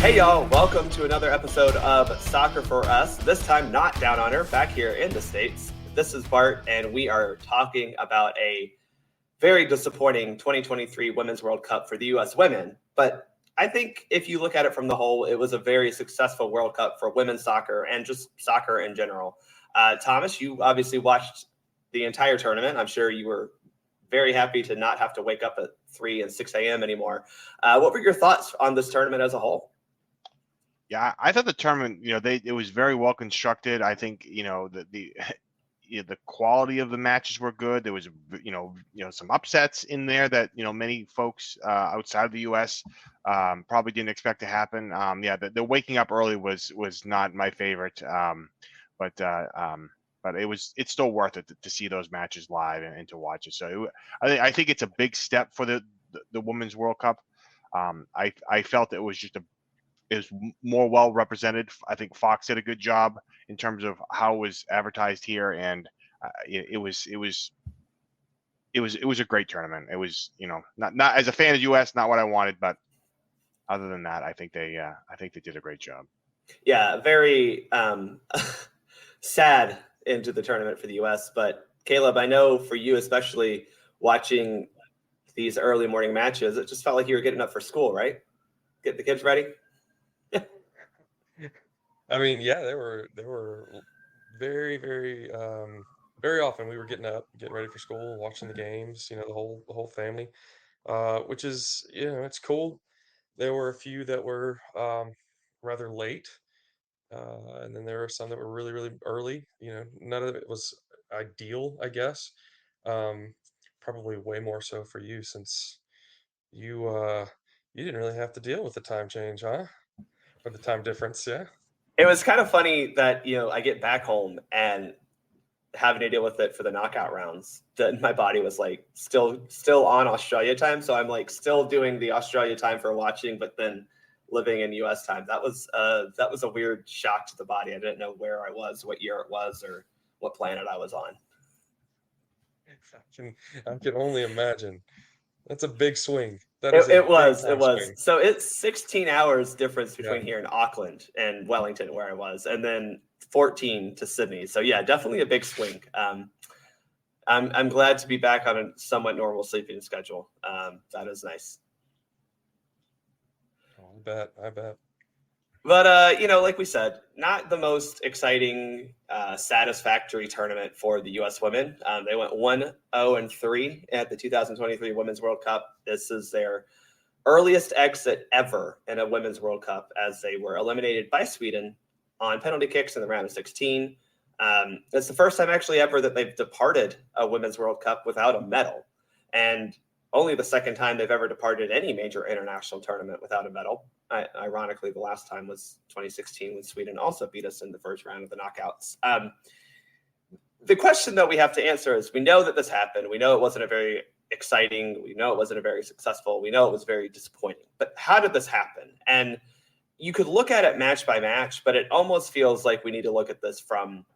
Hey y'all, welcome to another episode of Soccer for Us. This time not down under, back here in the States. This is Bart, and we are talking about a very disappointing 2023 Women's World Cup for the U.S. women. But I think if you look at it from the whole, it was a very successful World Cup for women's soccer and just soccer in general. Thomas, you obviously watched the entire tournament. I'm sure you were very happy to not have to wake up at 3 and 6 a.m. anymore. What were your thoughts on this tournament as a whole? Yeah, I thought the tournament, it was very well constructed. I think, the quality of the matches were good. There was, some upsets in there that, many folks outside of the U.S. Probably didn't expect to happen. The waking up early was not my favorite, but it's still worth it to see those matches live and to watch it. So I think it's a big step for the Women's World Cup. I felt it was is more well represented. I think Fox did a good job in terms of how it was advertised here, and it was a great tournament. It was, not as a fan of US, not what I wanted, but other than that, I think they did a great job. Yeah, very sad into the tournament for the US. But Caleb, I know for you, especially watching these early morning matches, it just felt like you were getting up for school, right? Get the kids ready. I mean, yeah, they were very, very, very often we were getting up, getting ready for school, watching the games, the whole family, which is, it's cool. There were a few that were rather late, and then there were some that were really, really early. None of it was ideal, I guess. Um, Probably way more so for you since you didn't really have to deal with the time change, huh? Or the time difference, yeah. It was kind of funny that, I get back home and having to deal with it for the knockout rounds. That my body was like still on Australia time. So I'm like still doing the Australia time for watching, but then living in US time. That was a weird shock to the body. I didn't know where I was, what year it was, or what planet I was on. I can only imagine. That's a big swing. That is a It big was. It time was. swing. So it's 16 hours difference Yeah. between here in Auckland and Wellington, where I was, and then 14 to Sydney. So yeah, definitely a big swing. I'm glad to be back on a somewhat normal sleeping schedule. That is nice. Oh, I bet. But like we said, not the most exciting, satisfactory tournament for the U.S. women. They went 1-0-3 at the 2023 Women's World Cup. This is their earliest exit ever in a Women's World Cup, as they were eliminated by Sweden on penalty kicks in the round of 16. It's the first time actually ever that they've departed a Women's World Cup without a medal, and only the second time they've ever departed any major international tournament without a medal. Ironically, the last time was 2016 when Sweden also beat us in the first round of the knockouts. The question that we have to answer is, we know that this happened. We know it wasn't a very exciting. We know it wasn't a very successful. We know it was very disappointing. But how did this happen? And you could look at it match by match, but it almost feels like we need to look at this from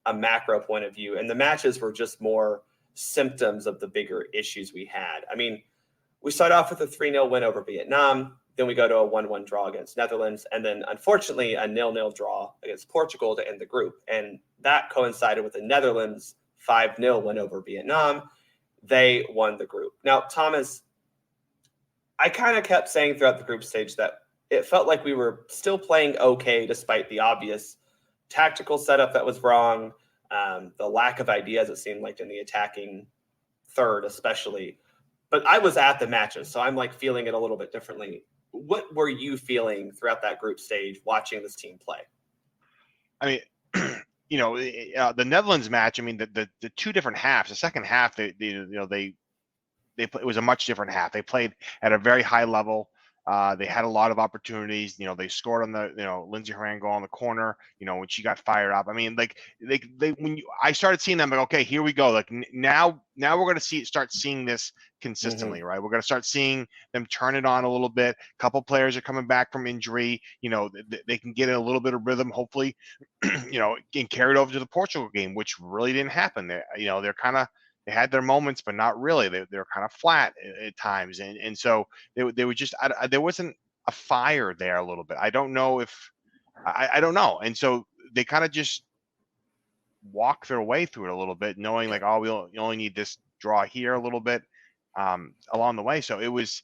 a macro point of view. And the matches were just more symptoms of the bigger issues we had. I mean, we start off with a 3-0 win over Vietnam. Then we go to a 1-1 draw against Netherlands. And then, unfortunately, a 0-0 draw against Portugal to end the group. And that coincided with the Netherlands 5-0 win over Vietnam. They won the group. Now, Thomas, I kind of kept saying throughout the group stage that it felt like we were still playing okay despite the obvious tactical setup that was wrong, the lack of ideas, it seemed like, in the attacking third especially. But I was at the matches, so I'm like feeling it a little bit differently. What were you feeling throughout that group stage watching this team play? I mean, the Netherlands match. I mean, the two different halves. The second half, it was a much different half. They played at a very high level. They had a lot of opportunities. They scored on the Lindsey Horan goal on the corner. When she got fired up. I mean, like I started seeing them, like, okay, here we go. Like now we're going to start seeing this consistently, right? We're going to start seeing them turn it on a little bit. A couple players are coming back from injury. They can get in a little bit of rhythm, hopefully. And carry it over to the Portugal game, which really didn't happen. They're kind of. They had their moments, but not really. They're kind of flat at times, and so they were just. There wasn't a fire there a little bit. I don't know if I don't know. And so they kind of just walk their way through it a little bit, knowing like, oh, you only need this draw here a little bit along the way. So it was,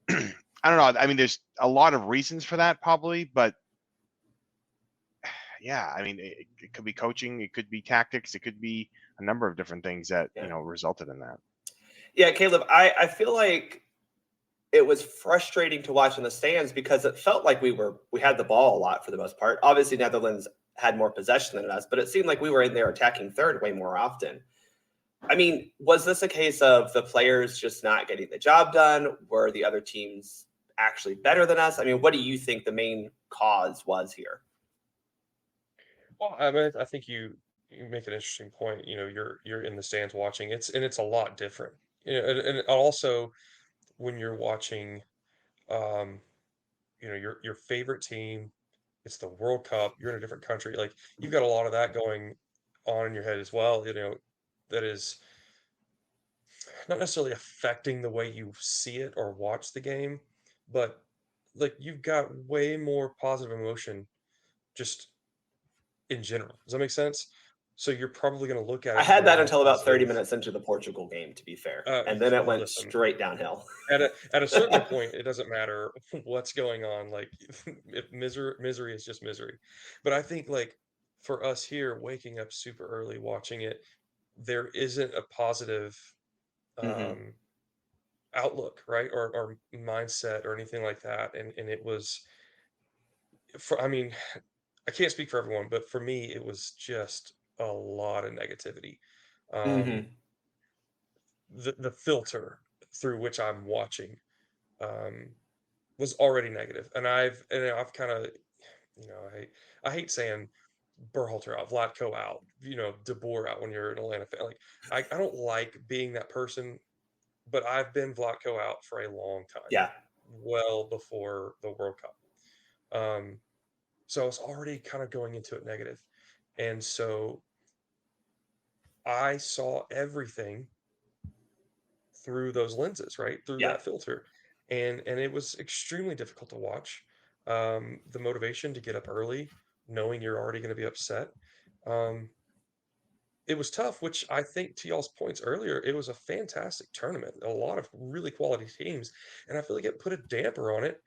I don't know. I mean, there's a lot of reasons for that probably, but yeah, I mean, it could be coaching, it could be tactics, it could be a number of different things that, resulted in that. Yeah, Caleb, I feel like it was frustrating to watch in the stands because it felt like we had the ball a lot for the most part. Obviously, Netherlands had more possession than us, but it seemed like we were in there attacking third way more often. I mean, was this a case of the players just not getting the job done? Were the other teams actually better than us? I mean, what do you think the main cause was here? Well, I mean, I think you make an interesting point. You're in the stands watching. It's a lot different. And also when you're watching, um, your favorite team. It's the World Cup. You're in a different country. Like you've got a lot of that going on in your head as well. That is not necessarily affecting the way you see it or watch the game, but like you've got way more positive emotion just in general. Does that make sense? So you're probably going to look at I it had way that more until about 30 positive. minutes into the Portugal game, to be fair. And then it went Listen, straight downhill. at a certain point, it doesn't matter what's going on. Like if misery is just misery. But I think like for us here, waking up super early, watching it, there isn't a positive um, outlook, right, or mindset or anything like that. And it was I mean, I can't speak for everyone, but for me, it was just a lot of negativity. Um, the filter through which I'm watching um, was already negative, and I've kind of, I hate saying Berhalter out, Vlatko out, De Boer out when you're an Atlanta fan. Like I don't like being that person, but I've been Vlatko out for a long time. Yeah. Well before the World Cup. So I was already kind of going into it negative. And so I saw everything through those lenses, right? Through Yeah. that filter. And it was extremely difficult to watch. The motivation to get up early, knowing you're already going to be upset. It was tough, which I think to y'all's points earlier, it was a fantastic tournament. A lot of really quality teams. And I feel like it put a damper on it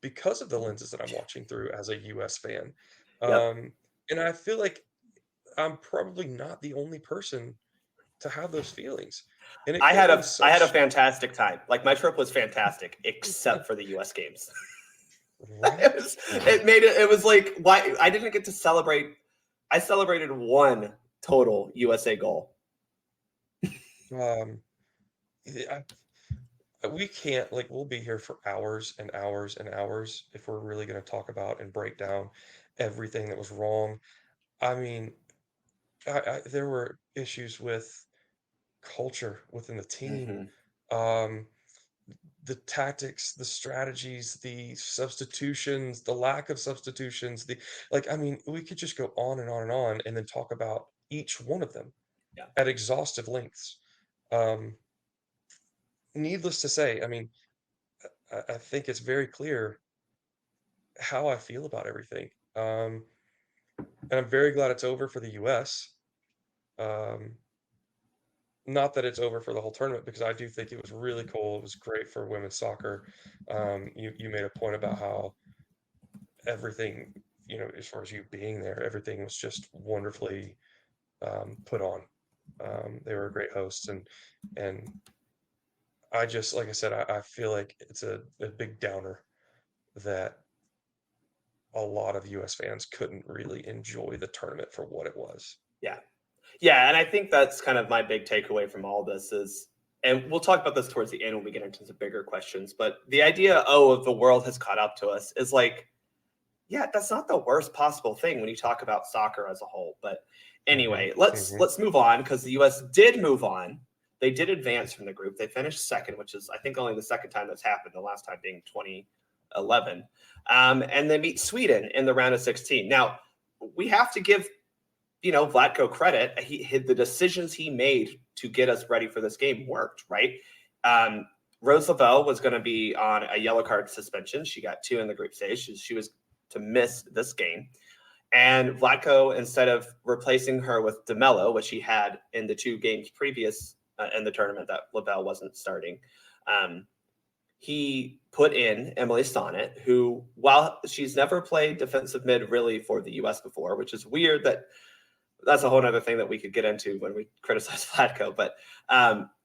because of the lenses that I'm watching through as a US fan. Yep. And I feel like I'm probably not the only person to have those feelings. And it I could have had been a such fantastic time. Like my trip was fantastic, except for the US games. right. It was like, why I didn't get to celebrate. I celebrated one total USA goal. Um, we can't like we'll be here for hours and hours and hours if we're really going to talk about and break down everything that was wrong. I mean, there were issues with culture within the team. Um, the tactics, the strategies, the substitutions, the lack of substitutions, I mean, we could just go on and on and on and then talk about each one of them Yeah. at exhaustive lengths. Um, Needless to say, I mean, I think it's very clear how I feel about everything. And I'm very glad it's over for the US. Um, Not that it's over for the whole tournament because I do think it was really cool. It was great for women's soccer. You made a point about how everything, as far as you being there, everything was just wonderfully put on. They were great hosts, and I just like I said, I feel like it's a big downer that a lot of US fans couldn't really enjoy the tournament for what it was. Yeah. Yeah. And I think that's kind of my big takeaway from all this is, and we'll talk about this towards the end when we get into some bigger questions, but the idea, of the world has caught up to us is like, yeah, that's not the worst possible thing when you talk about soccer as a whole. But anyway, let's move on because the US did move on. They did advance from the group. They finished second, which is I think only the second time that's happened, the last time being 2011. And they meet Sweden in the round of 16. Now, we have to give Vlatko credit. The decisions he made to get us ready for this game worked, right? Rose Lavelle was going to be on a yellow card suspension. She got 2 in the group stage. She was to miss this game. And Vlatko, instead of replacing her with DeMello, which he had in the 2 games previous in the tournament that Lavelle wasn't starting, he put in Emily Sonnet, who, while she's never played defensive mid really for the U.S. before, which is weird, that's a whole other thing that we could get into when we criticize Vlatko, but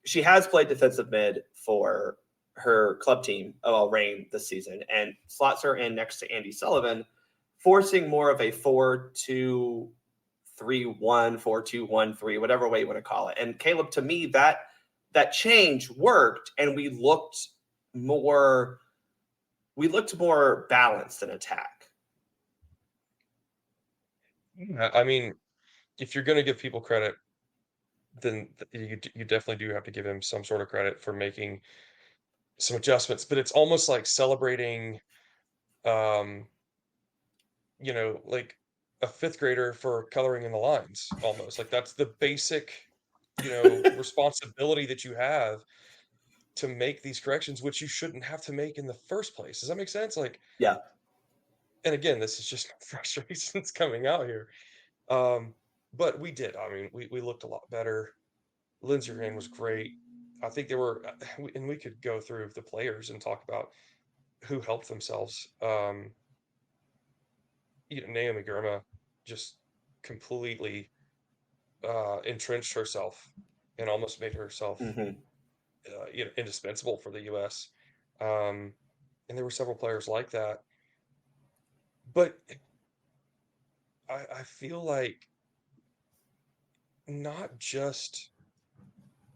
she has played defensive mid for her club team, OL Reign, this season, and slots her in next to Andy Sullivan, forcing more of a 4-2-3-1, 4-2-1-3, whatever way you want to call it. And Caleb, to me, that change worked, and we looked more balanced in attack. I mean, if you're going to give people credit, then you definitely do have to give him some sort of credit for making some adjustments. But it's almost like celebrating, like a 5th grader for coloring in the lines. Almost like that's the basic, responsibility that you have to make these corrections, which you shouldn't have to make in the first place. Does that make sense? Like, Yeah. and again, this is just frustrations coming out here. But we did. I mean, we looked a lot better. Lindsey Graham was great. I think there were, and we could go through the players and talk about who helped themselves. Naomi Girma just completely entrenched herself and almost made herself, Mm-hmm. Indispensable for the U.S. And there were several players like that. But I feel like not just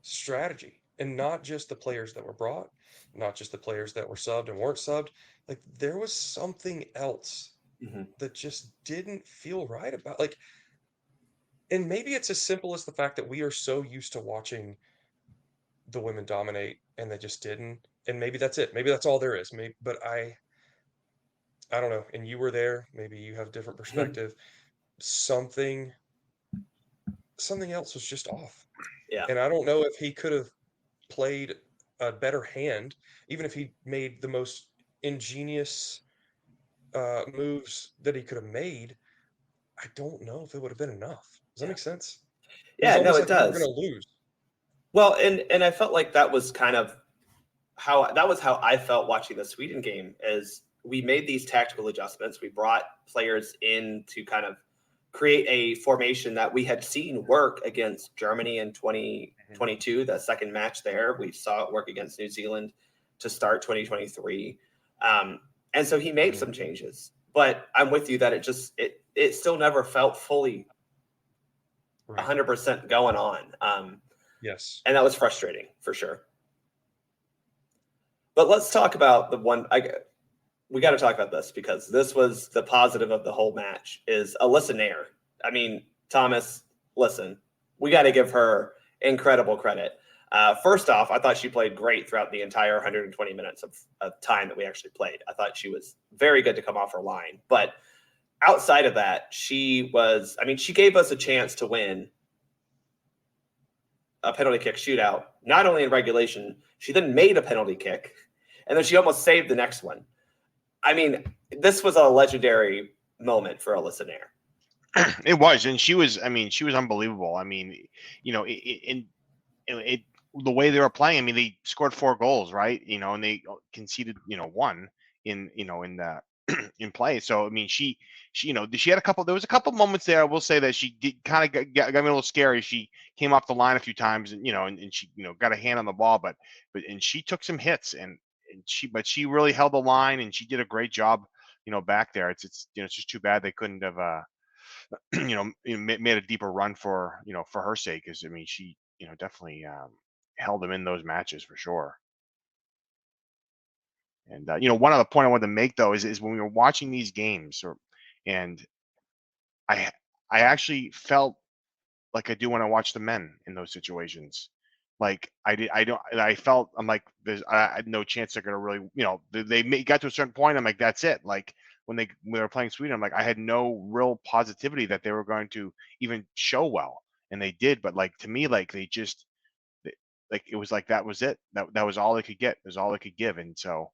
strategy and not just the players that were brought, not just the players that were subbed and weren't subbed. Like there was something else Mm-hmm. that just didn't feel right about, like, and maybe it's as simple as the fact that we are so used to watching the women dominate and they just didn't. And maybe that's it. Maybe that's all there is. Maybe, but I don't know. And you were there. Maybe you have a different perspective. Something else was just off. Yeah. And I don't know if he could have played a better hand, even if he made the most ingenious moves that he could have made. I don't know if it would have been enough. Does that Yeah. make sense? It was Yeah, no, almost it like we were does. going to lose. Well, and I felt like that was kind of how I felt watching the Sweden game. Is we made these tactical adjustments. We brought players in to kind of create a formation that we had seen work against Germany in 2022, the second match there. We saw it work against New Zealand to start 2023. And so he made some changes. But I'm with you that it still never felt fully Right. 100% going on. Yes. And that was frustrating for sure. But let's talk about we got to talk about this because this was the positive of the whole match is Alyssa Nair. I mean, Thomas, listen, we got to give her incredible credit. First off, I thought she played great throughout the entire 120 minutes of time that we actually played. I thought she was very good to come off her line. But outside of that, she gave us a chance to win a penalty kick shootout, not only in regulation, she then made a penalty kick, and then she almost saved the next one. I mean, this was a legendary moment for Alyssa Nair. It was, and she was unbelievable. I mean, the way they were playing, I mean, they scored 4 goals, right? And they conceded, 1 in the in play. So I mean, she had there was a couple moments there. I will say that she did kind of got me a little scary. She came off the line a few times, and and she got a hand on the ball, but she took some hits, but she really held the line, and she did a great job, back there. It's just too bad they couldn't have made a deeper run for for her sake, because I mean she definitely held them in those matches for sure. And one other point I wanted to make though is when we were watching these games, and I I actually felt like I do when I watch the men in those situations. Like I felt I'm like I had no chance they're gonna really got to a certain point. I'm like, that's it. Like when they were playing Sweden, I'm like, I had no real positivity that they were going to even show well, and they did. But like to me, like they just like it was like that was it. That was all they could get. It was all they could give. And so,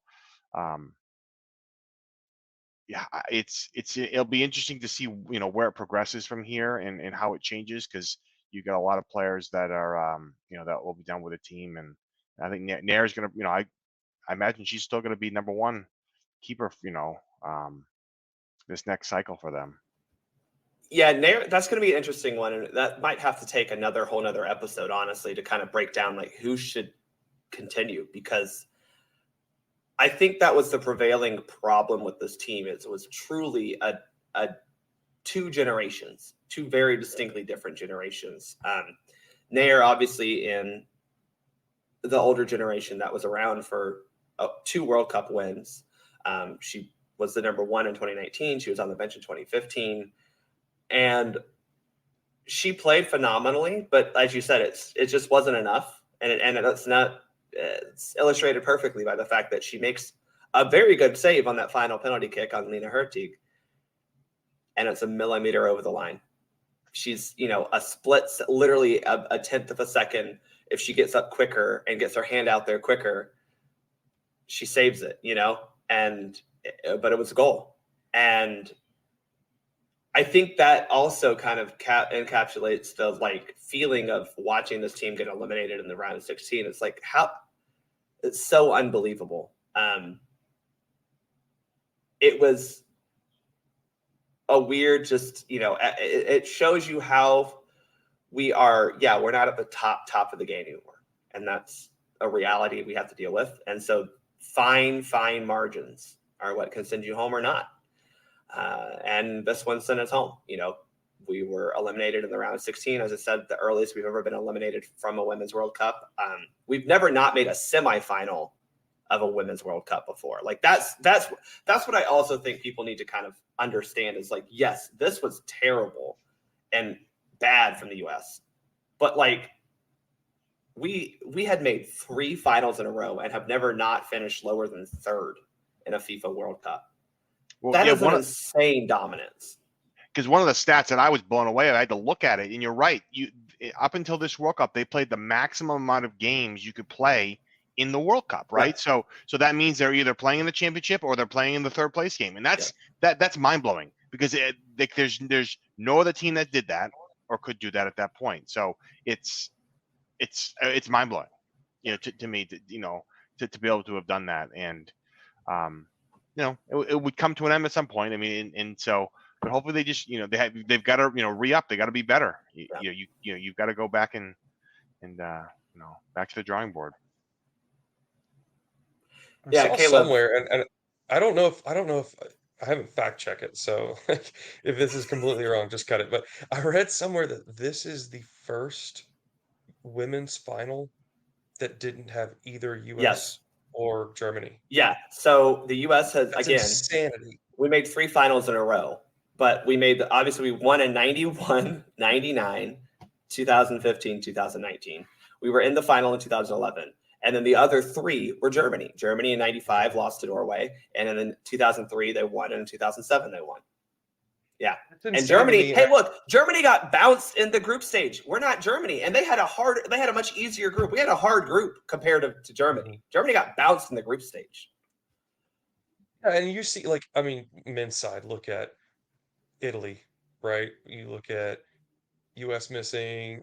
yeah, it'll be interesting to see where it progresses from here and how it changes, because you got a lot of players that are that will be done with a team, and I think Nair's gonna I imagine she's still gonna be number one keeper this next cycle for them. Yeah, that's going to be an interesting one, and that might have to take another whole nother episode, honestly, to kind of break down like who should continue, because I think that was the prevailing problem with this team. Is it was truly a two generations, two very distinctly different generations. Nair, obviously, in the older generation that was around for 2 World Cup wins. She was the number 1 in 2019. She was on the bench in 2015. And she played phenomenally, but as you said, it just wasn't enough, and it's illustrated perfectly by the fact that she makes a very good save on that final penalty kick on Lena Hurtig, and it's a millimeter over the line. She's a split, literally a tenth of a second. If she gets up quicker and gets her hand out there quicker, she saves it. But it was a goal, and I think that also kind of encapsulates the feeling of watching this team get eliminated in the round of 16. It's like it's so unbelievable. It was a weird, it shows you how we are. Yeah, we're not at the top of the game anymore, and that's a reality we have to deal with. And so fine margins are what can send you home or not. And this one sent us home. We were eliminated in the round of 16. As I said, the earliest we've ever been eliminated from a Women's World Cup. We've never not made a semifinal of a Women's World Cup before. That's what I also think people need to kind of understand is yes, this was terrible and bad from the U.S., but we had made 3 finals in a row and have never not finished lower than 3rd in a FIFA World Cup. Well, that is an insane dominance. Because one of the stats that I was blown away, I had to look at it, and you're right. Up until this World Cup, they played the maximum amount of games you could play in the World Cup, right? So that means they're either playing in the championship or they're playing in the 3rd place game, and that's mind blowing, because there's no other team that did that or could do that at that point. So it's mind blowing, to me, to be able to have done that, and it would come to an end at some point. I mean, and so, but hopefully they just, they've got to, re-up. They got to be better. You've got to go back and back to the drawing board. Yeah, Caleb. Somewhere, and I don't know if I haven't fact checked it. So if this is completely wrong, just cut it. But I read somewhere that this is the first women's final that didn't have either U.S. or Germany. Yeah. So the U.S. has, That's again, insanity. We made 3 finals in a row, but obviously we won in 91, 99, 2015, 2019. We were in the final in 2011. And then the other 3 were Germany. Germany in 95 lost to Norway. And then in 2003, they won. And in 2007, they won. Yeah. And Germany, hey, look, Germany got bounced in the group stage. We're not Germany. And they had a much easier group. We had a hard group compared to Germany. Germany got bounced in the group stage. Yeah, and you see, men's side, look at Italy, right? You look at U.S. missing,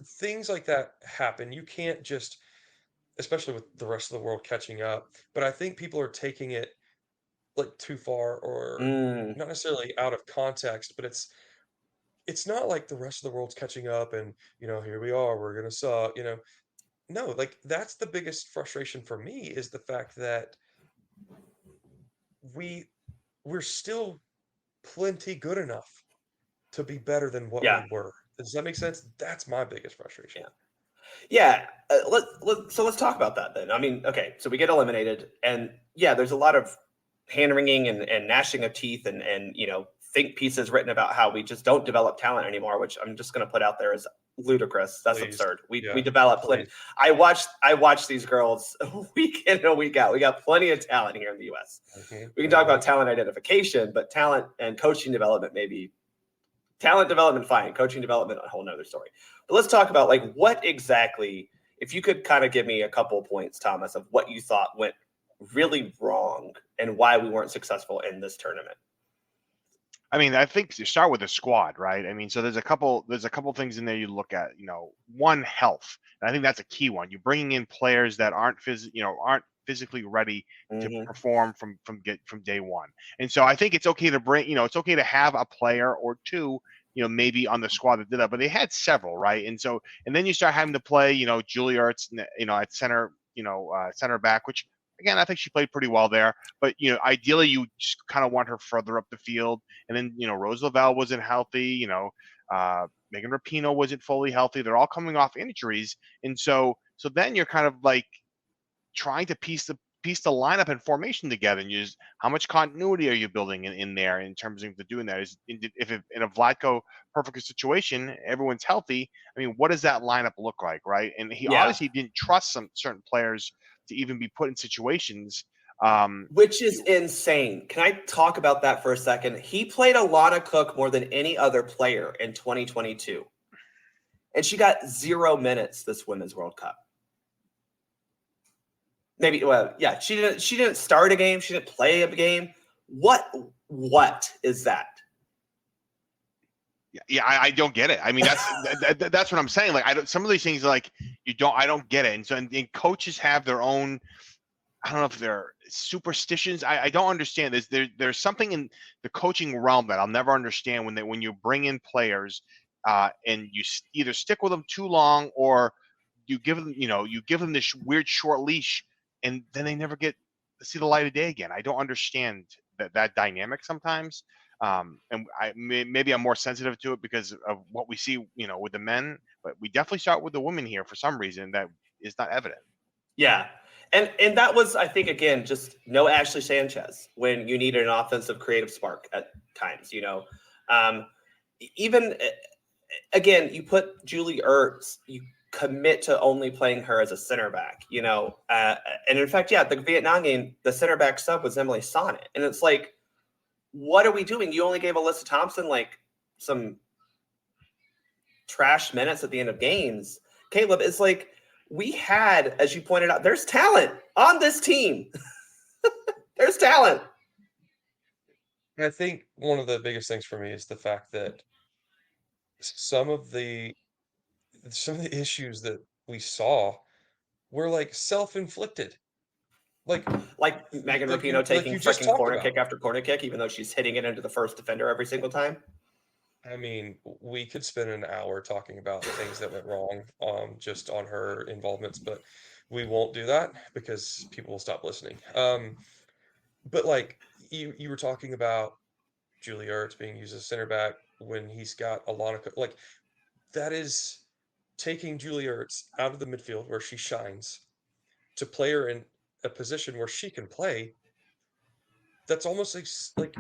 things like that happen. You can't just, especially with the rest of the world catching up. But I think people are taking it too far, or not necessarily out of context, but it's not like the rest of the world's catching up and, here we are, we're gonna suck, No, that's the biggest frustration for me, is the fact that we're still plenty good enough to be better than what we were. Does that make sense? That's my biggest frustration. Yeah. Let's talk about that then. I mean, okay, so we get eliminated, and there's a lot of hand wringing and gnashing of teeth and think pieces written about how we just don't develop talent anymore, which I'm just going to put out there as ludicrous. That's absurd. We develop plenty. I watch these girls week in and week out. We got plenty of talent here in the U.S. We can talk about talent identification, but talent and coaching development, maybe. Talent development, fine. Coaching development, a whole nother story. But let's talk about what exactly if you could kind of give me a couple points, Thomas, of what you thought went really wrong and why we weren't successful in this tournament. I mean, I think you start with the squad, right? I mean, so there's a couple things in there you look at. One, health, and I think that's a key one. You're bringing in players that aren't physically ready to perform from day one, and so I think it's okay to bring, it's okay to have a player or two, maybe on the squad that did that, but they had several, right? And then you start having to play, Julie Ertz, at center, center back, which again, I think she played pretty well there. But ideally, you just kind of want her further up the field. And then Rose Lavelle wasn't healthy. Megan Rapinoe wasn't fully healthy. They're all coming off injuries, and so then you're kind of like trying to piece the lineup and formation together, and how much continuity are you building in there in terms of doing that? If in a Vlatko perfect situation, everyone's healthy. I mean, what does that lineup look like, right? And he obviously didn't trust some certain players to even be put in situations. Which is insane. Can I talk about that for a second? He played Alana Cook more than any other player in 2022. And she got 0 minutes this Women's World Cup. Maybe, she didn't start a game. She didn't play a game. What is that? Yeah, I don't get it. I mean, that's what I'm saying. Like, some of these things, like, I don't get it. And so, and coaches have their own, I don't know if they're superstitions. I don't understand this. There's something in the coaching realm that I'll never understand when you bring in players, and you either stick with them too long, or you give them this weird short leash, and then they never get to see the light of day again. I don't understand that dynamic sometimes. And maybe I'm more sensitive to it because of what we see, with the men, but we definitely start with the women here for some reason that is not evident. Yeah. And that was, I think, again, just no Ashley Sanchez when you needed an offensive creative spark at times, even again, you put Julie Ertz, you commit to only playing her as a center back, and in fact, the Vietnam game, the center back sub was Emily Sonnet. And it's like, what are we doing? You only gave Alyssa Thompson like some trash minutes at the end of games. Caleb, it's like, we had, as you pointed out, there's talent on this team. There's talent. I think one of the biggest things for me is the fact that some of the issues that we saw were like self-inflicted. Like Megan like Rapinoe taking you just freaking talked corner about. kick after corner kick, even though she's hitting it into the first defender every single time. I mean, we could spend an hour talking about things that went wrong, just on her involvements, but we won't do that because people will stop listening. But like you were talking about Julie Ertz being used as center back when he's got Alana Cook. Like, that is taking Julie Ertz out of the midfield where she shines to play her in a position where she can play. That's almost like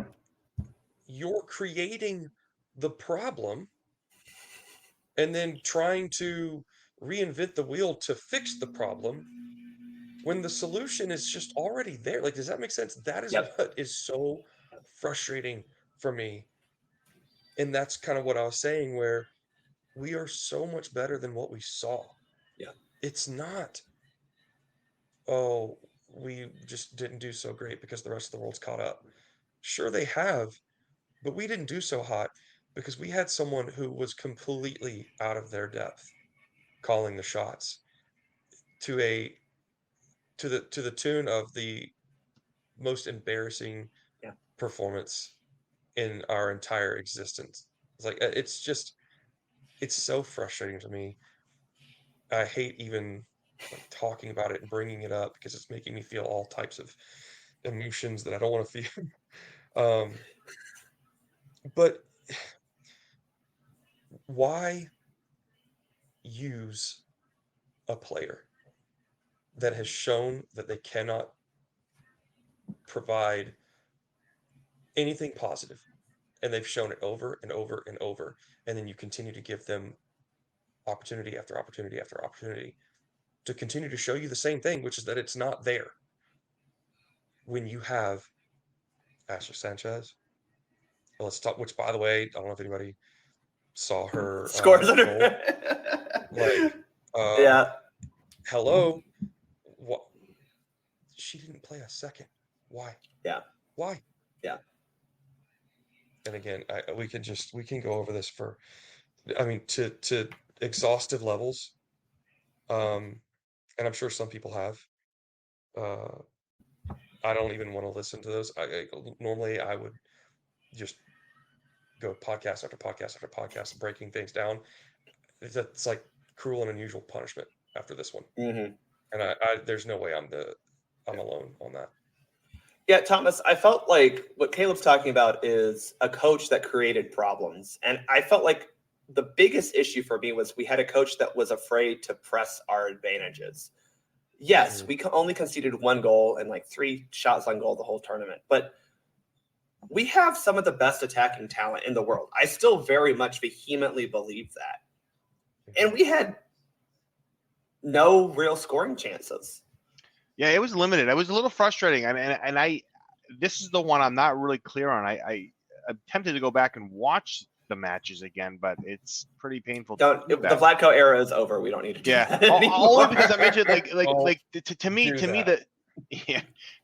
you're creating the problem and then trying to reinvent the wheel to fix the problem when the solution is just already there. Like, does that make sense? That is what is so frustrating for me. And that's kind of what I was saying, where we are so much better than what we saw. Yeah. It's not, oh, we just didn't do so great because the rest of the world's caught up. Sure, they have, but we didn't do so hot because we had someone who was completely out of their depth calling the shots to the tune of the most embarrassing performance in our entire existence. It's like, it's so frustrating to me. I hate even like talking about it and bringing it up because it's making me feel all types of emotions that I don't want to feel. But why use a player that has shown that they cannot provide anything positive, and they've shown it over and over and over, and then you continue to give them opportunity after opportunity after opportunity to continue to show you the same thing, which is that it's not there. When you have Ashley Sanchez, let's talk, which, by the way, I don't know if anybody saw her Scores goal. Like, hello, what? She didn't play a second. Why? Yeah. Why? Yeah. And again, we can go over this for, I mean, to exhaustive levels. And I'm sure some people have. Uh, I don't even want to listen to those. Normally I would just go podcast after podcast after podcast, breaking things down. It's like cruel and unusual punishment after this one. Mm-hmm. And there's no way I'm alone on that. Yeah, Thomas, I felt like what Caleb's talking about is a coach that created problems. And I felt like the biggest issue for me was we had a coach that was afraid to press our advantages. Yes, we only conceded 1 goal and like 3 shots on goal the whole tournament, but we have some of the best attacking talent in the world. I still very much vehemently believe that. And we had no real scoring chances. Yeah, it was limited. It was a little frustrating. This is the one I'm not really clear on. I'm tempted to go back and watch the matches again, but it's pretty painful. The Vlatko era is over. We don't need to do that anymore. Only because I mentioned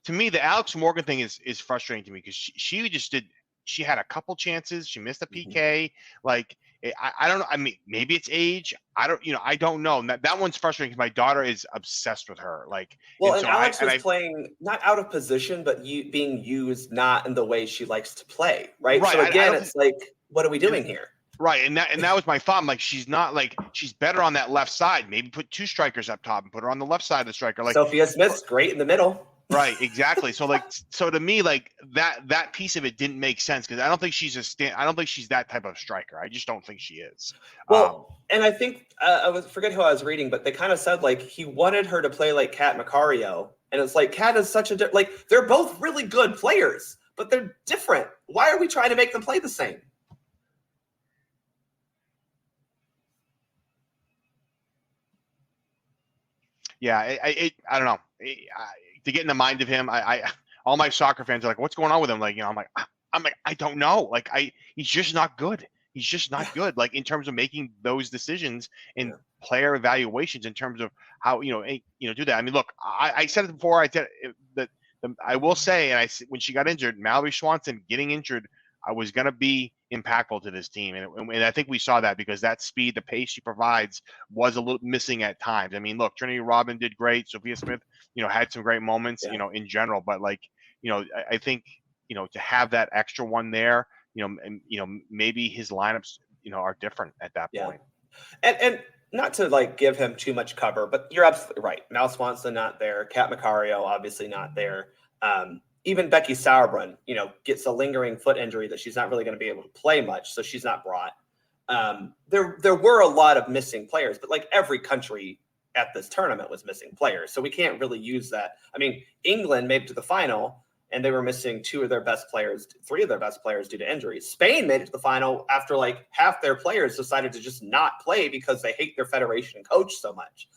to me the Alex Morgan thing is frustrating to me because she had a couple chances. She missed a PK. Like I don't know. I mean, maybe it's age. I don't know. That one's frustrating because my daughter is obsessed with her. Like, well, and Alex was playing not out of position, but being used not in the way she likes to play. Right. So again, it's like, what are we doing here? Right, and that was my thought. I'm like, she's better on that left side. Maybe put 2 strikers up top and put her on the left side of the striker. Like Sophia Smith's great in the middle. Right, exactly. So to me, like that piece of it didn't make sense because I don't think she's I don't think she's that type of striker. I just don't think she is. Well, and I think I forget who I was reading, but they kind of said like he wanted her to play like Kat Macario, and it's like Kat is such a they're both really good players, but they're different. Why are we trying to make them play the same? Yeah, I don't know. To get in the mind of him, all my soccer fans are like, "What's going on with him?" Like, I'm like, I don't know. Like, he's just not good. He's just not good. Like in terms of making those decisions and player evaluations in terms of how do that. I mean, look, I said it before. I said that I will say, and when she got injured, Mallory Swanson getting injured, I was going to be impactful to this team. And I think we saw that because that speed, the pace she provides was a little missing at times. I mean, look, Trinity Robin did great. Sophia Smith, had some great moments, in general. But I think, to have that extra one there, and, maybe his lineups, are different at that point. And not to give him too much cover, but you're absolutely right. Mal Swanson not there. Kat Macario obviously not there. Even Becky Sauerbrunn, gets a lingering foot injury that she's not really going to be able to play much, so she's not brought. There were a lot of missing players, but every country at this tournament was missing players, so we can't really use that. I mean, England made it to the final, and they were missing 3 of their best players due to injuries. Spain made it to the final after half their players decided to just not play because they hate their federation and coach so much.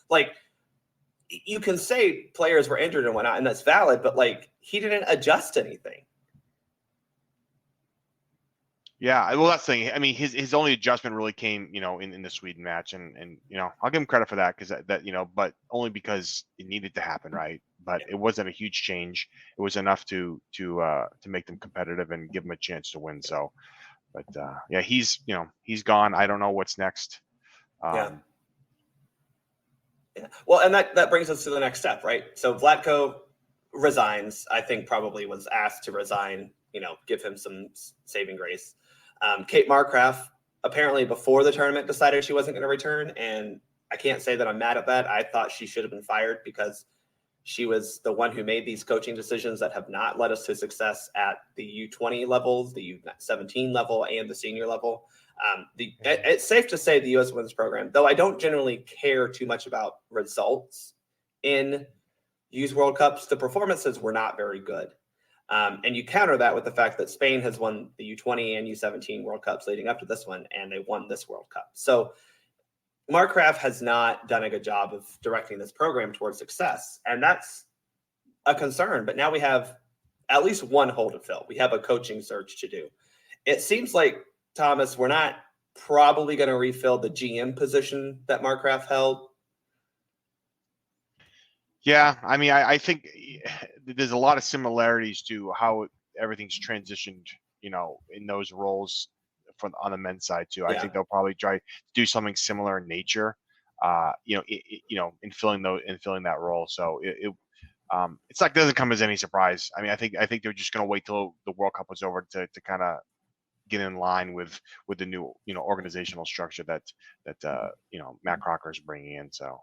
You can say players were injured and whatnot, and that's valid, but he didn't adjust anything. Yeah, well, that's the thing. I mean, his only adjustment really came, in the Sweden match, and I'll give him credit for that because that but only because it needed to happen, right? But it wasn't a huge change. It was enough to make them competitive and give them a chance to win. So, but he's gone. I don't know what's next. Yeah. Well, and that brings us to the next step, right? So Vlatko resigns. I think probably was asked to resign, give him some saving grace. Kate Markgraf apparently before the tournament decided she wasn't going to return. And I can't say that I'm mad at that. I thought she should have been fired because she was the one who made these coaching decisions that have not led us to success at the U20 levels, the U17 level, and the senior level. It's safe to say the U.S. Women's program, though I don't generally care too much about results in Youth World Cups, the performances were not very good. And you counter that with the fact that Spain has won the U20 and U17 World Cups leading up to this one, and they won this World Cup. So Markgraf has not done a good job of directing this program towards success, and that's a concern. But now we have at least one hole to fill. We have a coaching search to do. It seems like, Thomas, we're not probably going to refill the GM position that Markgraf held. Yeah, I mean, I think there's a lot of similarities to how everything's transitioned, in those roles on the men's side too. I Yeah. think they'll probably try to do something similar in nature, in filling that role. So it's like doesn't come as any surprise. I mean, I think they're just going to wait till the World Cup was over to kind of get in line with the new organizational structure that Matt Crocker is bringing in. So.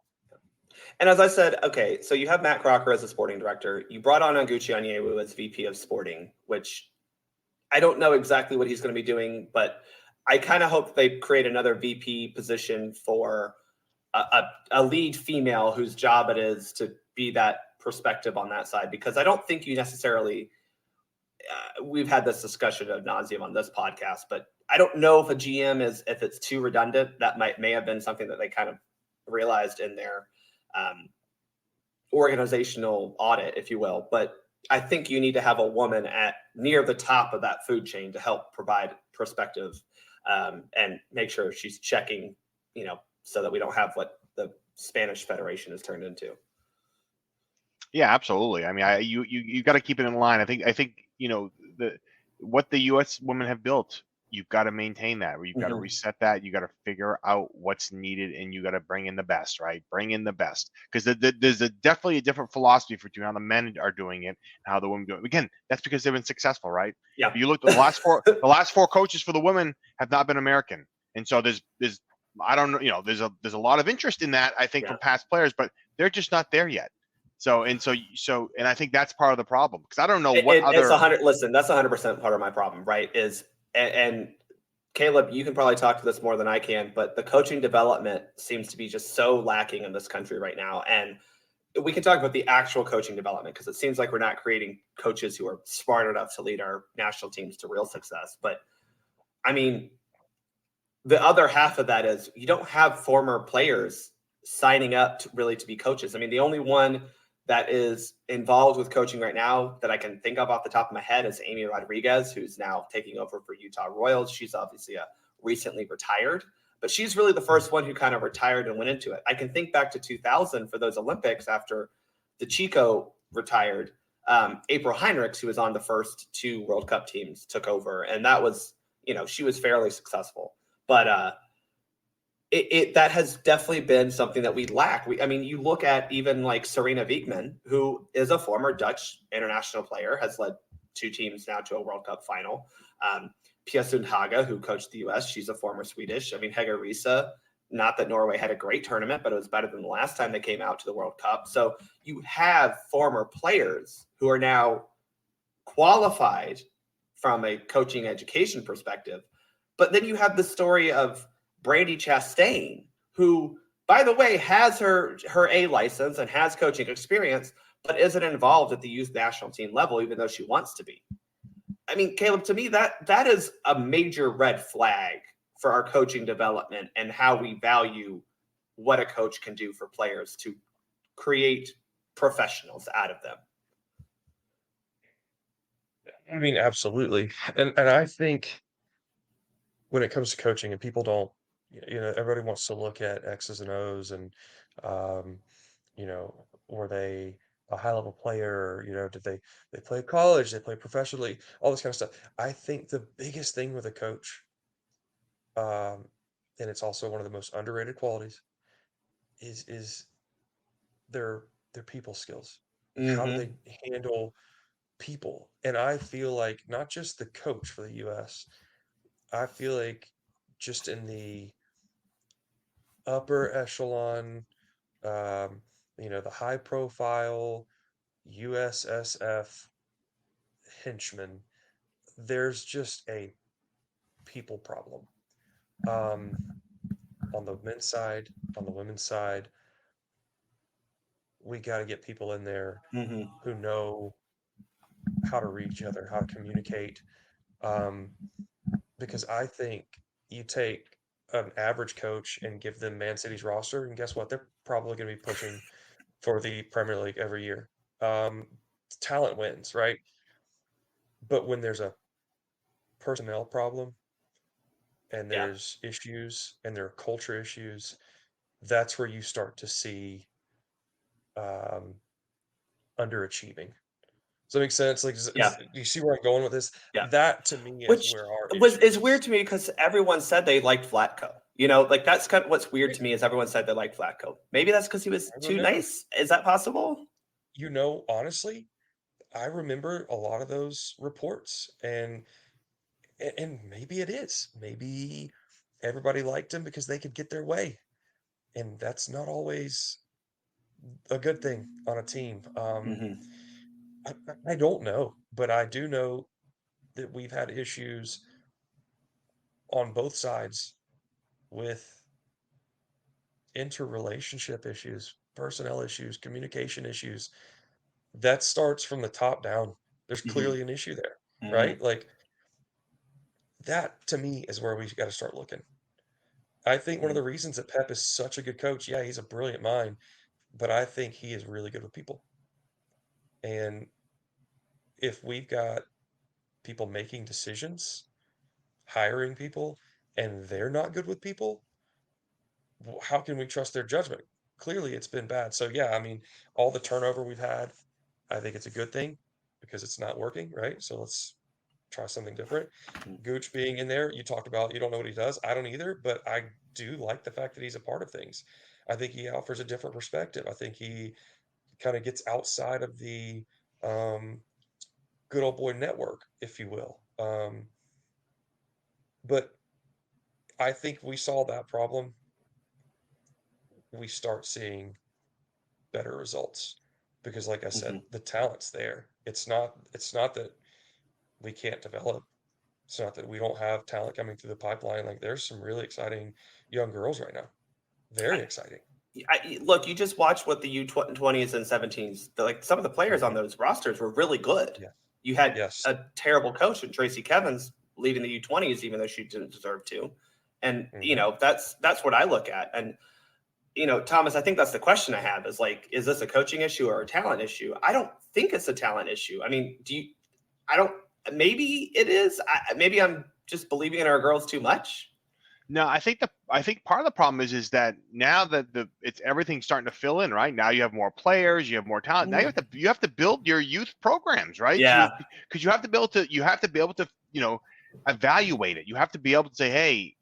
And as I said, okay, so you have Matt Crocker as a sporting director. You brought on Anguchi Onyewu as VP of sporting, which I don't know exactly what he's going to be doing, but I kind of hope they create another VP position for a lead female whose job it is to be that perspective on that side, because I don't think you necessarily we've had this discussion ad nauseum on this podcast, but I don't know if a GM if it's too redundant. That may have been something that they kind of realized in their organizational audit, if you will. But I think you need to have a woman at near the top of that food chain to help provide perspective and make sure she's checking, so that we don't have what the Spanish Federation has turned into. Yeah, absolutely. I mean, you got to keep it in line. I think what the U.S. women have built, you've got to maintain that. You've got to reset that. You got to figure out what's needed, and you got to bring in the best, right? Bring in the best, because there's definitely a different philosophy for how the men are doing it and how the women do it. Again, that's because they've been successful, right? Yeah. You look at the last four coaches for the women have not been American, and so there's I don't know, there's a lot of interest in that, I think, from past players, but they're just not there yet. So and I think that's part of the problem, because I don't know what other. Listen, that's 100% part of my problem, right? And Caleb, you can probably talk to this more than I can, but the coaching development seems to be just so lacking in this country right now. And we can talk about the actual coaching development, because it seems like we're not creating coaches who are smart enough to lead our national teams to real success. But I mean, the other half of that is you don't have former players signing up to be coaches. I mean, the only one that is involved with coaching right now that I can think of off the top of my head is Amy Rodriguez, who's now taking over for Utah Royals. She's obviously recently retired, but she's really the first one who kind of retired and went into it. I can think back to 2000 for those Olympics after the Chico retired. April Heinrichs, who was on the first two World Cup teams, took over, and that was, she was fairly successful. But that has definitely been something that we lack. You look at even like Serena Wiegman, who is a former Dutch international player, has led two teams now to a World Cup final. Pia Sundhage, who coached the U.S., she's a former Swedish. Hege Riise, not that Norway had a great tournament, but it was better than the last time they came out to the World Cup. So you have former players who are now qualified from a coaching education perspective. But then you have the story of Brandi Chastain, who, by the way, has her A license and has coaching experience, but isn't involved at the youth national team level, even though she wants to be. I mean, Caleb, to me, that is a major red flag for our coaching development and how we value what a coach can do for players to create professionals out of them. I mean, absolutely. And I think when it comes to coaching, and people don't, everybody wants to look at X's and O's and, um, were they a high level player? Did they play at college? They play professionally? All this kind of stuff. I think the biggest thing with a coach, um, and it's also one of the most underrated qualities, is their people skills. How do they handle people? And I feel like not just the coach for the U.S., I feel like just in the upper echelon, the high profile USSF henchmen, there's just a people problem. On the men's side, on the women's side, we got to get people in there who know how to read each other, how to communicate. Because I think you take an average coach and give them Man City's roster, and guess what? They're probably going to be pushing for the Premier League every year. Talent wins, right? But when there's a personnel problem and there's issues and there are culture issues, that's where you start to see underachieving. Does that make sense? Like, Yeah. do you see where I'm going with this? Yeah. That to me is Which where our was issue is is. weird to me because everyone said they liked Vlatko. You know, like that's kind of what's weird Right. to me is everyone said they liked Vlatko. Maybe that's because he was I too remember. nice. Is that possible? Honestly, I remember a lot of those reports, and maybe it is. Maybe everybody liked him because they could get their way, and that's not always a good thing on a team. Hmm. I don't know, but I do know that we've had issues on both sides with interrelationship issues, personnel issues, communication issues. That starts from the top down. There's Hmm. clearly an issue there, right? Hmm. Like that to me is where we got to start looking. I think one of the reasons that Pep is such a good coach, yeah, he's a brilliant mind, but I think he is really good with people. And if we've got people making decisions, hiring people, and they're not good with people, how can we trust their judgment? Clearly, it's been bad. So, yeah, I mean, all the turnover we've had, I think it's a good thing because it's not working, right? So let's try something different. Gooch being in there, you talked about you don't know what he does. I don't either, but I do like the fact that he's a part of things. I think he offers a different perspective. I think he kind of gets outside of the um, good old boy network, if you will. But I think we solve that problem. We start seeing better results because, like I said, Hmm. the talent's there. It's not that we can't develop. It's not that we don't have talent coming through the pipeline. Like there's some really exciting young girls right now. Very exciting. Look, you just watch what the U20s and 17s. Like some of the players on Mhm. those rosters were really good. Yeah. You had Yes. a terrible coach in Tracy Kevins leading the U20s, even though she didn't deserve to. And Hmm. that's what I look at. And Thomas, I think that's the question I have is like, is this a coaching issue or a talent issue? I don't think it's a talent issue. I mean, I don't, maybe it is. Maybe I'm just believing in our girls too much. No, I think part of the problem is that now that it's everything's starting to fill in, right? Now you have more players, you have more talent. Now you have to build your youth programs, right? Yeah. Because you have to be able to evaluate it. You have to be able to say, hey,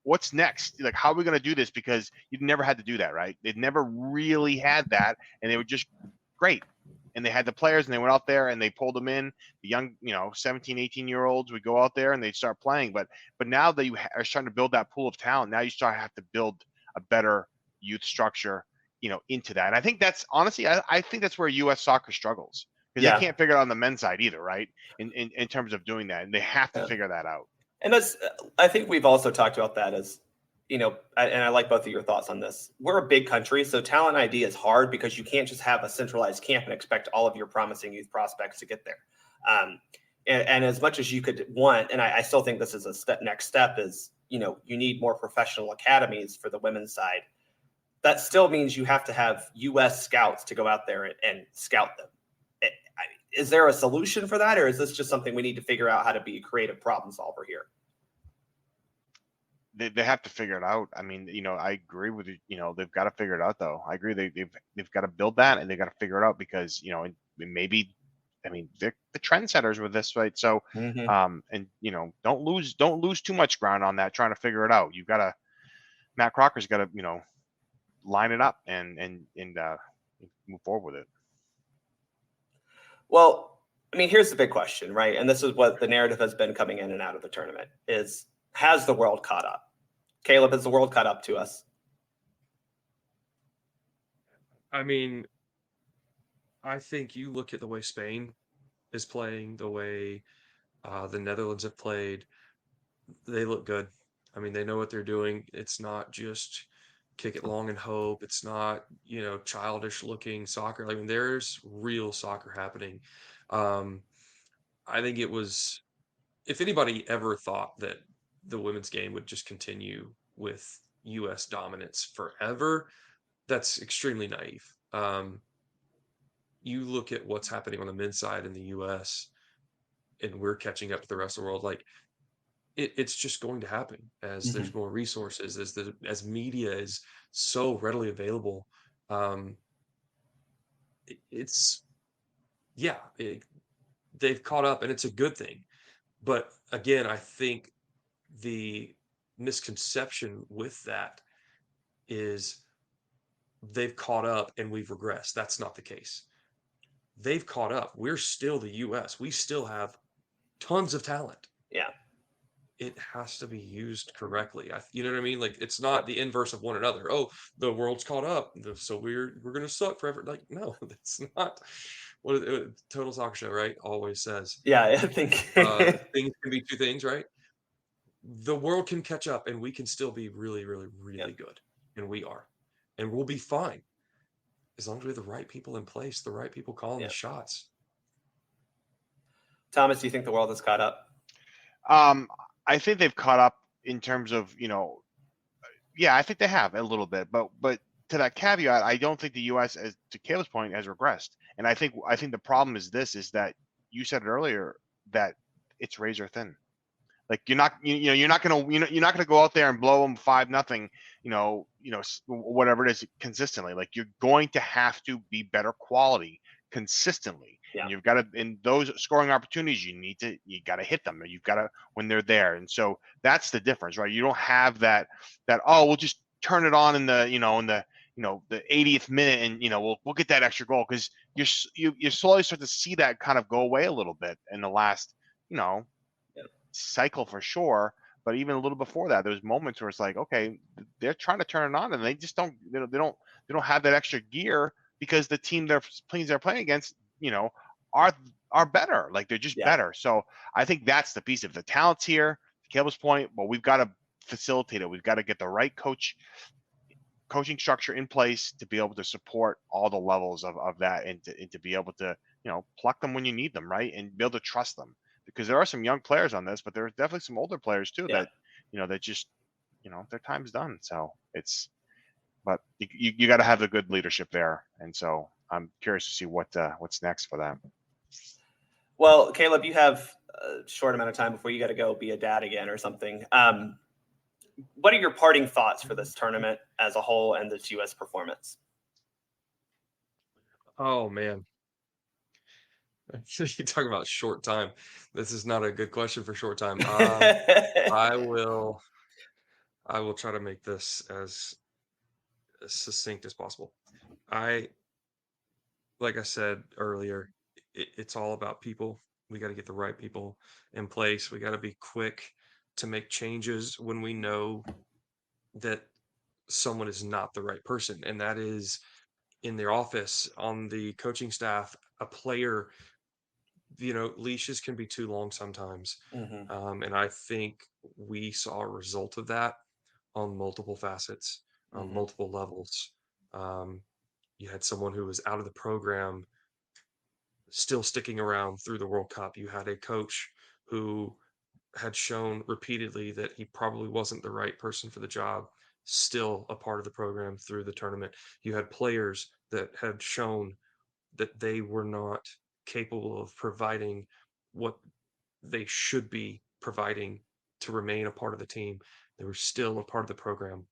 what's next? Like, how are we going to do this? Because you've never had to do that, right? They've never really had that, and they were just great. And they had the players, and they went out there and they pulled them in. The young, 17, 18-year-olds would go out there and they'd start playing. But now that you are starting to build that pool of talent, now you start to have to build a better youth structure, into that. And I think that's honestly, I think that's where U.S. soccer struggles because they Yeah. can't figure it out on the men's side either, right? In terms of doing that, and they have to Yeah. figure that out. And that's, I think we've also talked about that as, and I like both of your thoughts on this. We're a big country, so talent ID is hard because you can't just have a centralized camp and expect all of your promising youth prospects to get there. And as much as you could want, and I still think this is a next step is, you need more professional academies for the women's side. That still means you have to have U.S. scouts to go out there and scout them. Is there a solution for that, or is this just something we need to figure out how to be a creative problem solver here? They have to figure it out. I mean, I agree with you. They've got to figure it out, though. I agree. They've got to build that, and they've got to figure it out because maybe, I mean, they're the trendsetters with this, right? So, Mm-hmm. and don't lose too much ground on that trying to figure it out. You've got to Matt Crocker's got to line it up and move forward with it. Well, I mean, here's the big question, right? And this is what the narrative has been coming in and out of the tournament is, has the world caught up? Caleb, has the world caught up to us? I mean, I think you look at the way Spain is playing, the way the Netherlands have played, they look good. I mean, they know what they're doing. It's not just kick it long and hope. It's not, childish looking soccer. I mean, there's real soccer happening. Um, I think it was, if anybody ever thought that the women's game would just continue with US dominance forever, that's extremely naive. You look at what's happening on the men's side in the US, and we're catching up to the rest of the world. Like, it's just going to happen as Mm-hmm. there's more resources, as media is so readily available. Um, they've caught up, and it's a good thing. But again, I think the misconception with that is they've caught up and we've regressed. That's not the case. They've caught up. We're still the US. We still have tons of talent. Yeah. It has to be used correctly. You know what I mean? Like, it's not the inverse of one another. Oh, the world's caught up, so we're gonna suck forever. Like, no, that's not what Total Soccer Show, right? Always says. Yeah, I think Things can be two things, right? The world can catch up, and we can still be really, really, really good, and we are, and we'll be fine as long as we have the right people in place, the right people calling the shots. Thomas, do you think the world has caught up? I think they've caught up in terms of, I think they have a little bit, but to that caveat, I don't think the U.S., as to Caleb's point, has regressed. And I think the problem is that you said it earlier, that it's razor thin. Like, you're not gonna go out there and blow them 5-0, whatever it is, consistently. Like, you're going to have to be better quality consistently. Yeah. And you've got to, in those scoring opportunities, you got to hit them. You've got to, when they're there. And so that's the difference, right? You don't have that, oh, we'll just turn it on in the 80th minute, and we'll get that extra goal, because you slowly start to see that kind of go away a little bit in the last cycle, for sure. But even a little before that, there's moments where it's like, okay, they're trying to turn it on, and they just don't have that extra gear, because the team they're playing against, are better. Like, they're just better. So I think that's the piece of the talent's here. To Caleb's point, but we've got to facilitate it. We've got to get the right coaching structure in place to be able to support all the levels of that, and to be able to pluck them when you need them, right, and be able to trust them, because there are some young players on this, but there's definitely some older players too that that just their time's done. So but you got to have the good leadership there, and so I'm curious to see what's next for that. Well, Caleb, you have a short amount of time before you got to go be a dad again or something. What are your parting thoughts for this tournament as a whole and this U.S. performance? Oh, man. You talk about short time. This is not a good question for short time. I will try to make this as succinct as possible. Like I said earlier, it's all about people. We got to get the right people in place. We got to be quick to make changes when we know that someone is not the right person, and that is in their office, on the coaching staff, a player. Leashes can be too long sometimes. And I think we saw a result of that on multiple facets, on multiple levels. You had someone who was out of the program still sticking around through the World Cup. You had a coach who had shown repeatedly that he probably wasn't the right person for the job, still a part of the program through the tournament. You had players that had shown that they were not capable of providing what they should be providing to remain a part of the team. They were still a part of the program.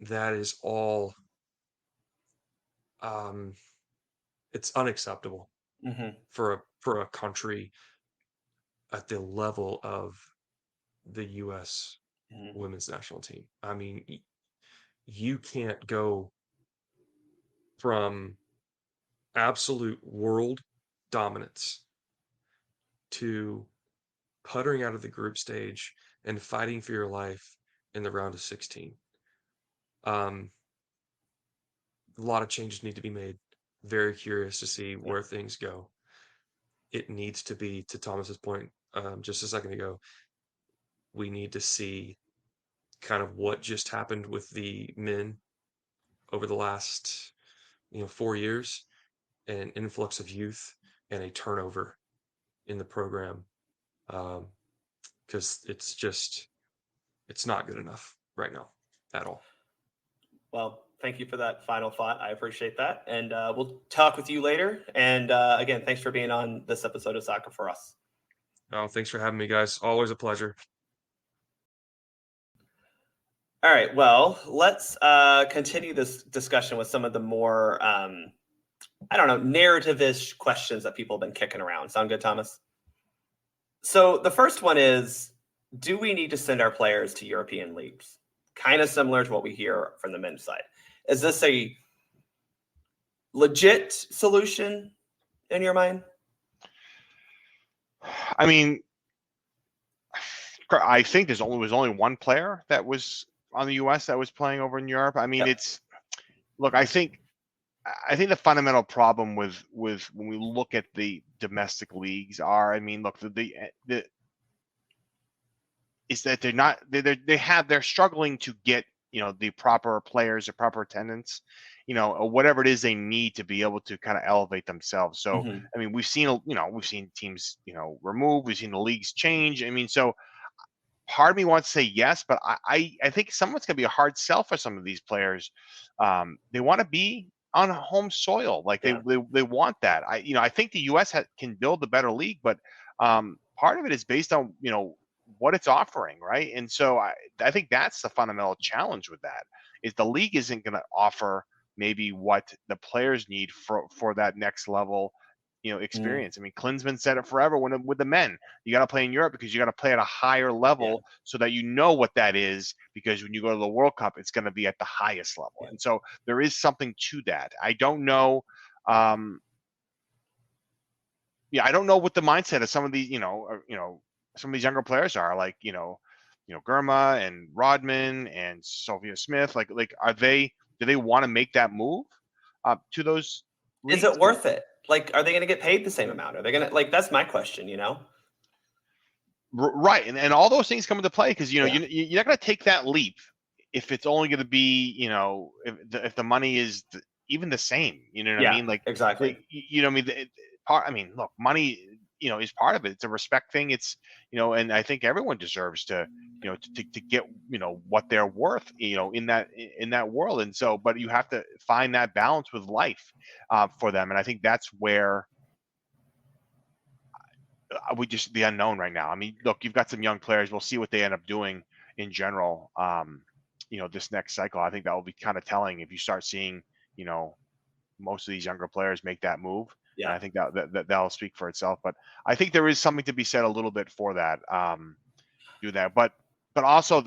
That is all, it's unacceptable for a country at the level of the U.S. women's national team. I mean, you can't go from absolute world dominance to puttering out of the group stage and fighting for your life in the round of 16. A lot of changes need to be made. Very curious to see where things go. It needs to be, to Thomas's point just a second ago, we need to see kind of what just happened with the men over the last 4 years, an influx of youth and a turnover in the program, because it's not good enough right now at all. Well, thank you for that final thought. I appreciate that. And we'll talk with you later. And again, thanks for being on this episode of Soccer for Us. Oh, thanks for having me, guys. Always a pleasure. All right. Well, let's continue this discussion with some of the more I don't know, narrative-ish questions that people have been kicking around. Sound good, Thomas? So the first one is, do we need to send our players to European leagues? Kind of similar to what we hear from the men's side. Is this a legit solution in your mind? I mean, I think was only one player that was on the U.S. that was playing over in Europe. I mean, Yep. Look, I think the fundamental problem with when we look at the domestic leagues are, I mean, look, the is that they're struggling to get, the proper players or proper attendance, or whatever it is they need to be able to kind of elevate themselves. So, Mhm. I mean, we've seen teams, remove, we've seen the leagues change. I mean, so part of me wants to say yes, but I think someone's going to be a hard sell for some of these players. They want to be on home soil, like Yeah. they want that. I think the U.S. can build a better league, but part of it is based on what it's offering, right? And so I think that's the fundamental challenge with that, is the league isn't going to offer maybe what the players need for that next level experience. I mean, Klinsman said it forever with the men. You got to play in Europe because you got to play at a higher level so that you know what that is, because when you go to the World Cup, it's going to be at the highest level. Yeah. And so there is something to that. I don't know. I don't know what the mindset of some of these, some of these younger players are, like, Germa and Rodman and Sophia Smith. Like, do they want to make that move to those leagues? Is it worth it? Like, are they going to get paid the same amount? Are they going to, that's my question, Right, and all those things come into play, because Yeah. you're not going to take that leap if it's only going to be if the money is even the same. You know what I mean? Like, exactly. I mean, look, money is part of it. It's a respect thing. It's and I think everyone deserves to to get what they're worth in that world. And so, but you have to find that balance with life for them, and I think that's where we just the unknown right now. I mean, look, you've got some young players. We'll see what they end up doing in general. This next cycle, I think that will be kind of telling if you start seeing, most of these younger players make that move. Yeah. And I think that'll speak for itself. But I think there is something to be said a little bit for that. Do that, but also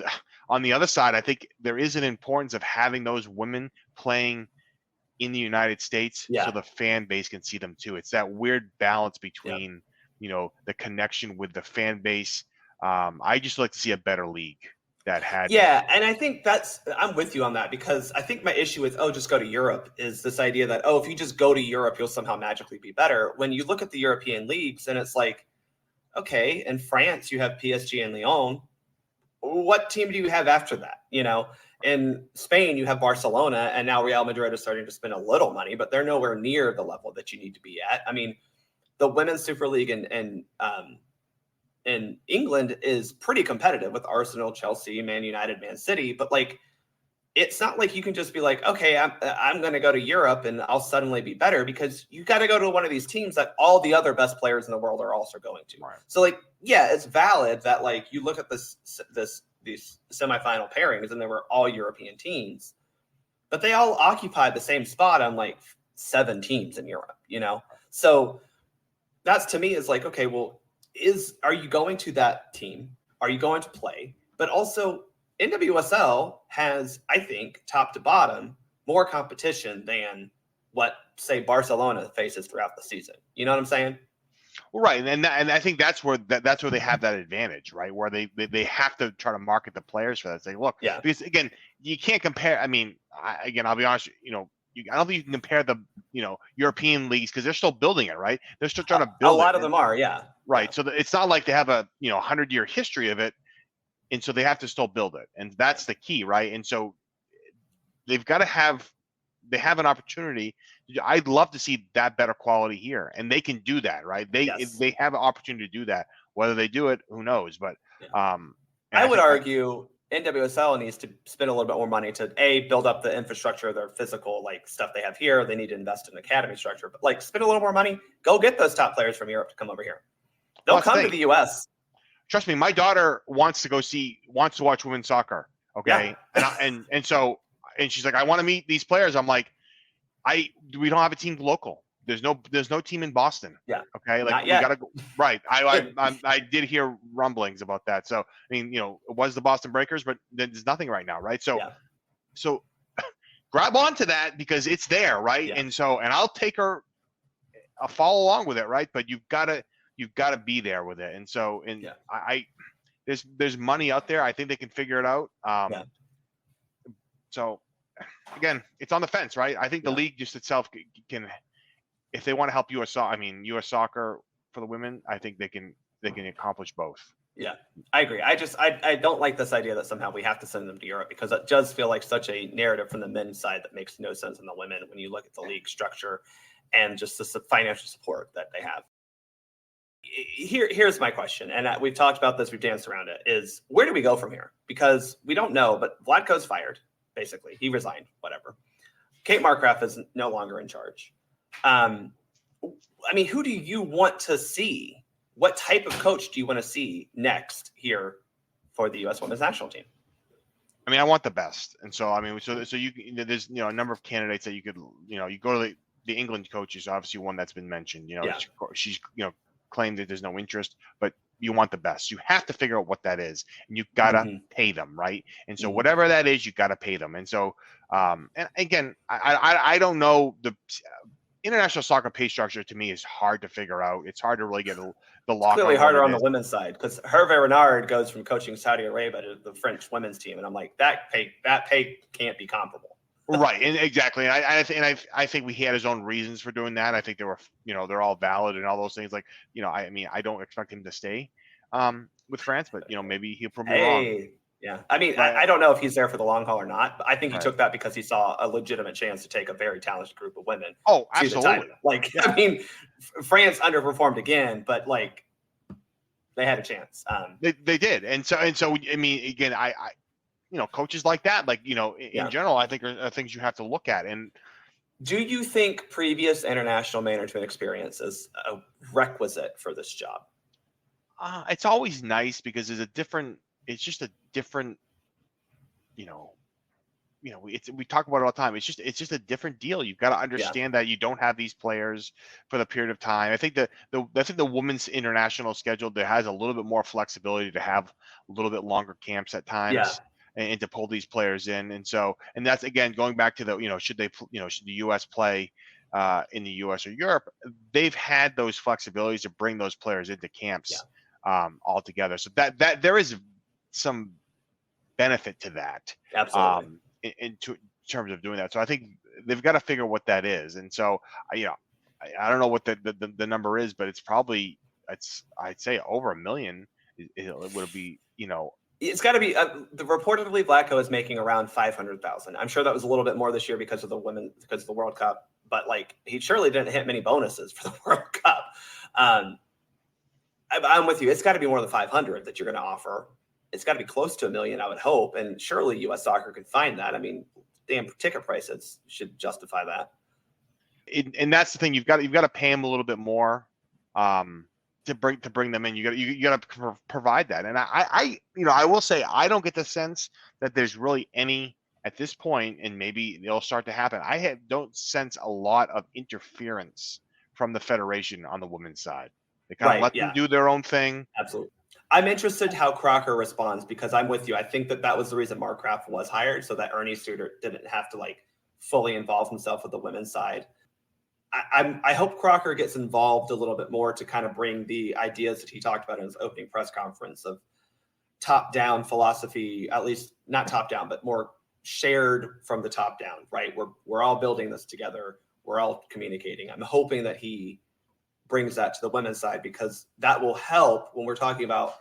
on the other side, I think there is an importance of having those women playing in the United States, so the fan base can see them too. It's that weird balance between the connection with the fan base. I just like to see a better league that had. Yeah, and I think I'm with you on that, because I think my issue with just go to Europe is this idea that if you just go to Europe, you'll somehow magically be better. When you look at the European leagues, and it's like, okay, in France you have PSG and Lyon. What team do you have after that? In Spain you have Barcelona, and now Real Madrid is starting to spend a little money, but they're nowhere near the level that you need to be at. I mean, the Women's Super League in England is pretty competitive with Arsenal, Chelsea, Man United, Man City, but it's not like you can just be like, okay, I'm going to go to Europe and I'll suddenly be better, because you got to go to one of these teams that all the other best players in the world are also going to. Right. So it's valid that you look at these semifinal pairings and they were all European teams, but they all occupied the same spot on 7 teams in Europe, So that's, to me, is okay, well, are you going to that team? Are you going to play? But also, NWSL has, I think, top to bottom, more competition than what, say, Barcelona faces throughout the season. You know what I'm saying? Right, and I think that's where they have that advantage, right? Where they have to try to market the players for that. Say, look, because again, you can't compare. I mean, I'll be honest. I don't think you can compare the European leagues, because they're still building it, right? They're still trying to build it. A lot of them are, yeah. Right. So it's not like they have a 100-year history of it, and so they have to still build it, and that's the key, right? And so they have an opportunity. I'd love to see that better quality here, and they can do that, right? They have an opportunity to do that. Whether they do it, who knows? But I would argue NWSL needs to spend a little bit more money to build up the infrastructure, their physical stuff they have here. They need to invest in academy structure, but spend a little more money. Go get those top players from Europe to come over here. They'll come to the U.S. Trust me, my daughter wants to watch women's soccer. Okay, and she's like, I want to meet these players. I'm like, we don't have a team local. There's no team in Boston. Yeah. Okay. Like Not we yet. gotta go right. I did hear rumblings about that. So I mean, it was the Boston Breakers, but there's nothing right now, right? So Yeah. so grab onto that because it's there, right? Yeah. And I'll take her. I'll follow along with it, right? But you've got to be there with it. And so Yeah. there's money out there. I think they can figure it out. Yeah. So again, it's on the fence, right? I think the league just itself can, if they want to help U.S. soccer for the women, I think they can accomplish both. Yeah, I agree. I don't like this idea that somehow we have to send them to Europe because it does feel like such a narrative from the men's side that makes no sense in the women when you look at the league structure and just the financial support that they have. Here's my question, and we've talked about this, we've danced around it, is where do we go from here? Because we don't know, but Vlatko's fired, basically. He resigned, whatever. Kate Markgraf is no longer in charge. I mean, who do you want to see? What type of coach do you want to see next here for the U.S. Women's National Team? I mean, I want the best, and so I mean, so there's a number of candidates that you could you go to the England coach is obviously one that's been mentioned. She's claimed that there's no interest, but you want the best. You have to figure out what that is, and you've got to pay them, right? And so whatever that is, you've got to pay them. And so, and again, I don't know the international soccer pay structure. To me, is hard to figure out. It's hard to really get the lock. Clearly harder on the women's side because Hervé Renard goes from coaching Saudi Arabia to the French women's team, and I'm like, that pay can't be comparable. Right, and exactly. I think he had his own reasons for doing that. I think they were, they're all valid and all those things. Like, I mean, I don't expect him to stay with France, but maybe he'll prove me wrong. Yeah. I mean, right. I don't know if he's there for the long haul or not, but I think he right. took that because he saw a legitimate chance to take a very talented group of women. Oh, absolutely. Like, yeah. I mean, France underperformed again, but like they had a chance. They did, and so I mean, again, I coaches like that, like in general, I think are things you have to look at. And do you think previous international management experience is a requisite for this job? It's always nice because it's just a different, we talk about it all the time. It's just a different deal. You've got to understand that you don't have these players for the period of time. I think the women's international schedule there has a little bit more flexibility to have a little bit longer camps at times. Yeah. And to pull these players in. And so, and that's again, going back to should the U.S. play in the U.S. or Europe, they've had those flexibilities to bring those players into camps all together. So that there is some benefit to that. Absolutely. In terms of doing that. So I think they've got to figure what that is. And so, I don't know what the number is, but it's probably, I'd say over $1 million. It would be, It's got to be. Reportedly, Vlatko is making around $500,000. I'm sure that was a little bit more this year because of the World Cup. But like, he surely didn't hit many bonuses for the World Cup. I'm with you. It's got to be more than 500 that you're going to offer. It's got to be close to $1 million, I would hope. And surely U.S. Soccer could find that. I mean, damn ticket prices should justify that. And that's the thing. You've got to pay them a little bit more. To bring them in, you got to provide that. And I will say I don't get the sense that there's really any at this point, and maybe it'll start to happen. Don't sense a lot of interference from the federation on the women's side. They kind of let them do their own thing. Absolutely. I'm interested how Crocker responds because I'm with you. I think that was the reason Markgraf was hired, so that Ernie Studer didn't have to fully involve himself with the women's side. I hope Crocker gets involved a little bit more to kind of bring the ideas that he talked about in his opening press conference of top-down philosophy, at least not top-down, but more shared from the top down, right? We're all building this together. We're all communicating. I'm hoping that he brings that to the women's side because that will help when we're talking about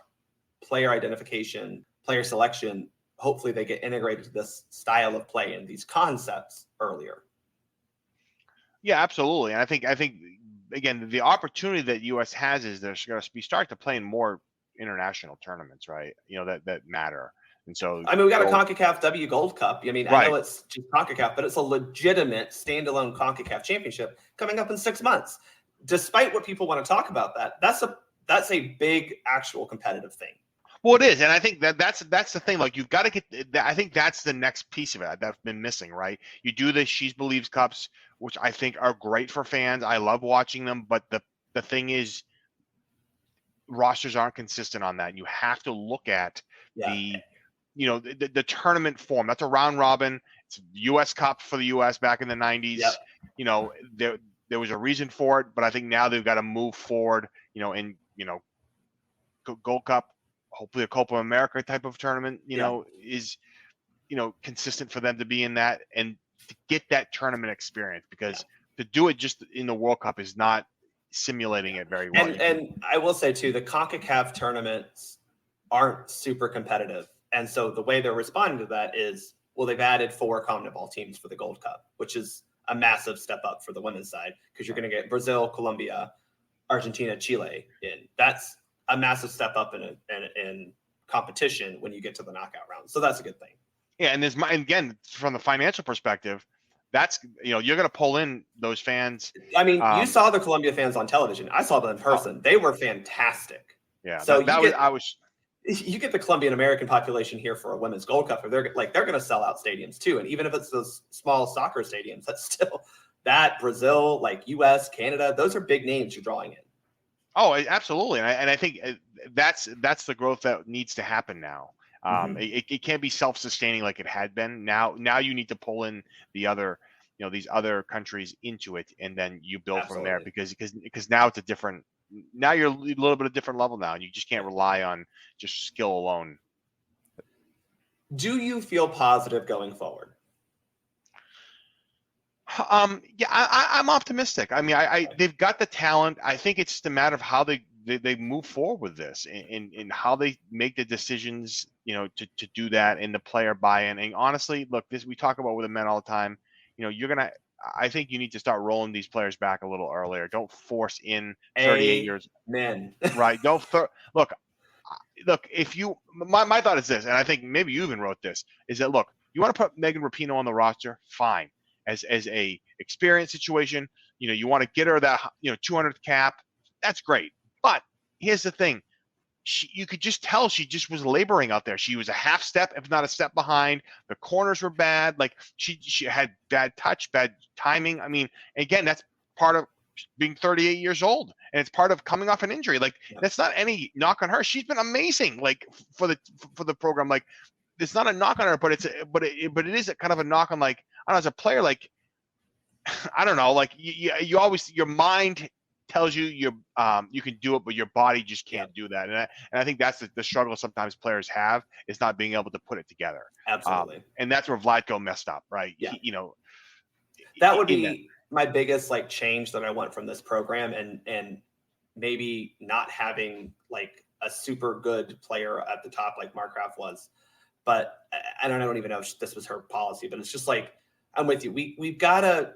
player identification, player selection. Hopefully they get integrated to this style of play and these concepts earlier. Yeah, absolutely. And I think again, the opportunity that U.S. has is there's going to be start to play in more international tournaments, right? That matter. And so, I mean, we got a CONCACAF W Gold Cup. I mean, I know it's just CONCACAF, but it's a legitimate standalone CONCACAF championship coming up in 6 months. Despite what people want to talk about, that's a big actual competitive thing. Well, it is, and I think that's the thing. Like, you've got to get. I think that's the next piece of it that's been missing, right? You do the She's Believes Cups, which I think are great for fans. I love watching them, but the thing is, rosters aren't consistent on that. You have to look at Yeah. the tournament form. That's a round robin. It's U.S. Cup for the U.S. back in the 90s. Yep. There was a reason for it, but I think now they've got to move forward, and Gold Cup, hopefully a Copa America type of tournament, is, consistent for them to be in that and to get that tournament experience, because to do it just in the World Cup is not simulating it very well. And I will say too, the CONCACAF tournaments aren't super competitive. And so the way they're responding to that is, well, they've added 4 CONMEBOL teams for the Gold Cup, which is a massive step up for the women's side, because you're going to get Brazil, Colombia, Argentina, Chile in. That's a massive step up in competition when you get to the knockout round. So that's a good thing. Yeah, and again, from the financial perspective, that's you're going to pull in those fans. I mean, you saw the Colombia fans on television. I saw them in person. They were fantastic. Yeah, so you get the Colombian American population here for a women's Gold Cup, or they're going to sell out stadiums too. And even if it's those small soccer stadiums, that's still that Brazil, like US, Canada, those are big names you're drawing in. Oh, absolutely, and I think that's the growth that needs to happen now. It can't be self-sustaining like it had been. Now you need to pull in the other, these other countries into it, and then you build from there, because now it's a different. Now you're a little bit of different level now, and you just can't rely on just skill alone. Do you feel positive going forward? Yeah, I'm optimistic. I mean, they've got the talent. I think it's just a matter of how they move forward with this, and how they make the decisions, to do that, and the player buy-in. And honestly, look, we talk about with the men all the time. I think you need to start rolling these players back a little earlier. Don't force in 38 years. Men. Right. Look, if you, my thought is this, and I think maybe you even wrote this, is that, look, you want to put Megan Rapinoe on the roster, fine. As a experience situation, you want to get her that 200th cap, that's great. But here's the thing: you could just tell she just was laboring out there. She was a half step, if not a step behind. The corners were bad. Like she had bad touch, bad timing. I mean, again, that's part of being 38 years old, and it's part of coming off an injury. Like, that's not any knock on her. She's been amazing, like for the program. Like, it's not a knock on her, but it is a kind of a knock on, like, I don't know, as a player, like, I don't know, like you always, your mind tells you you can do it, but your body just can't do that. And I think that's the struggle sometimes players have, is not being able to put it together. Absolutely. And that's where Vlatko messed up, right? Yeah. That would be my biggest change that I want from this program, and maybe not having like a super good player at the top like Markgraf was. But I don't even know if this was her policy, but it's just like, I'm with you. We've got to,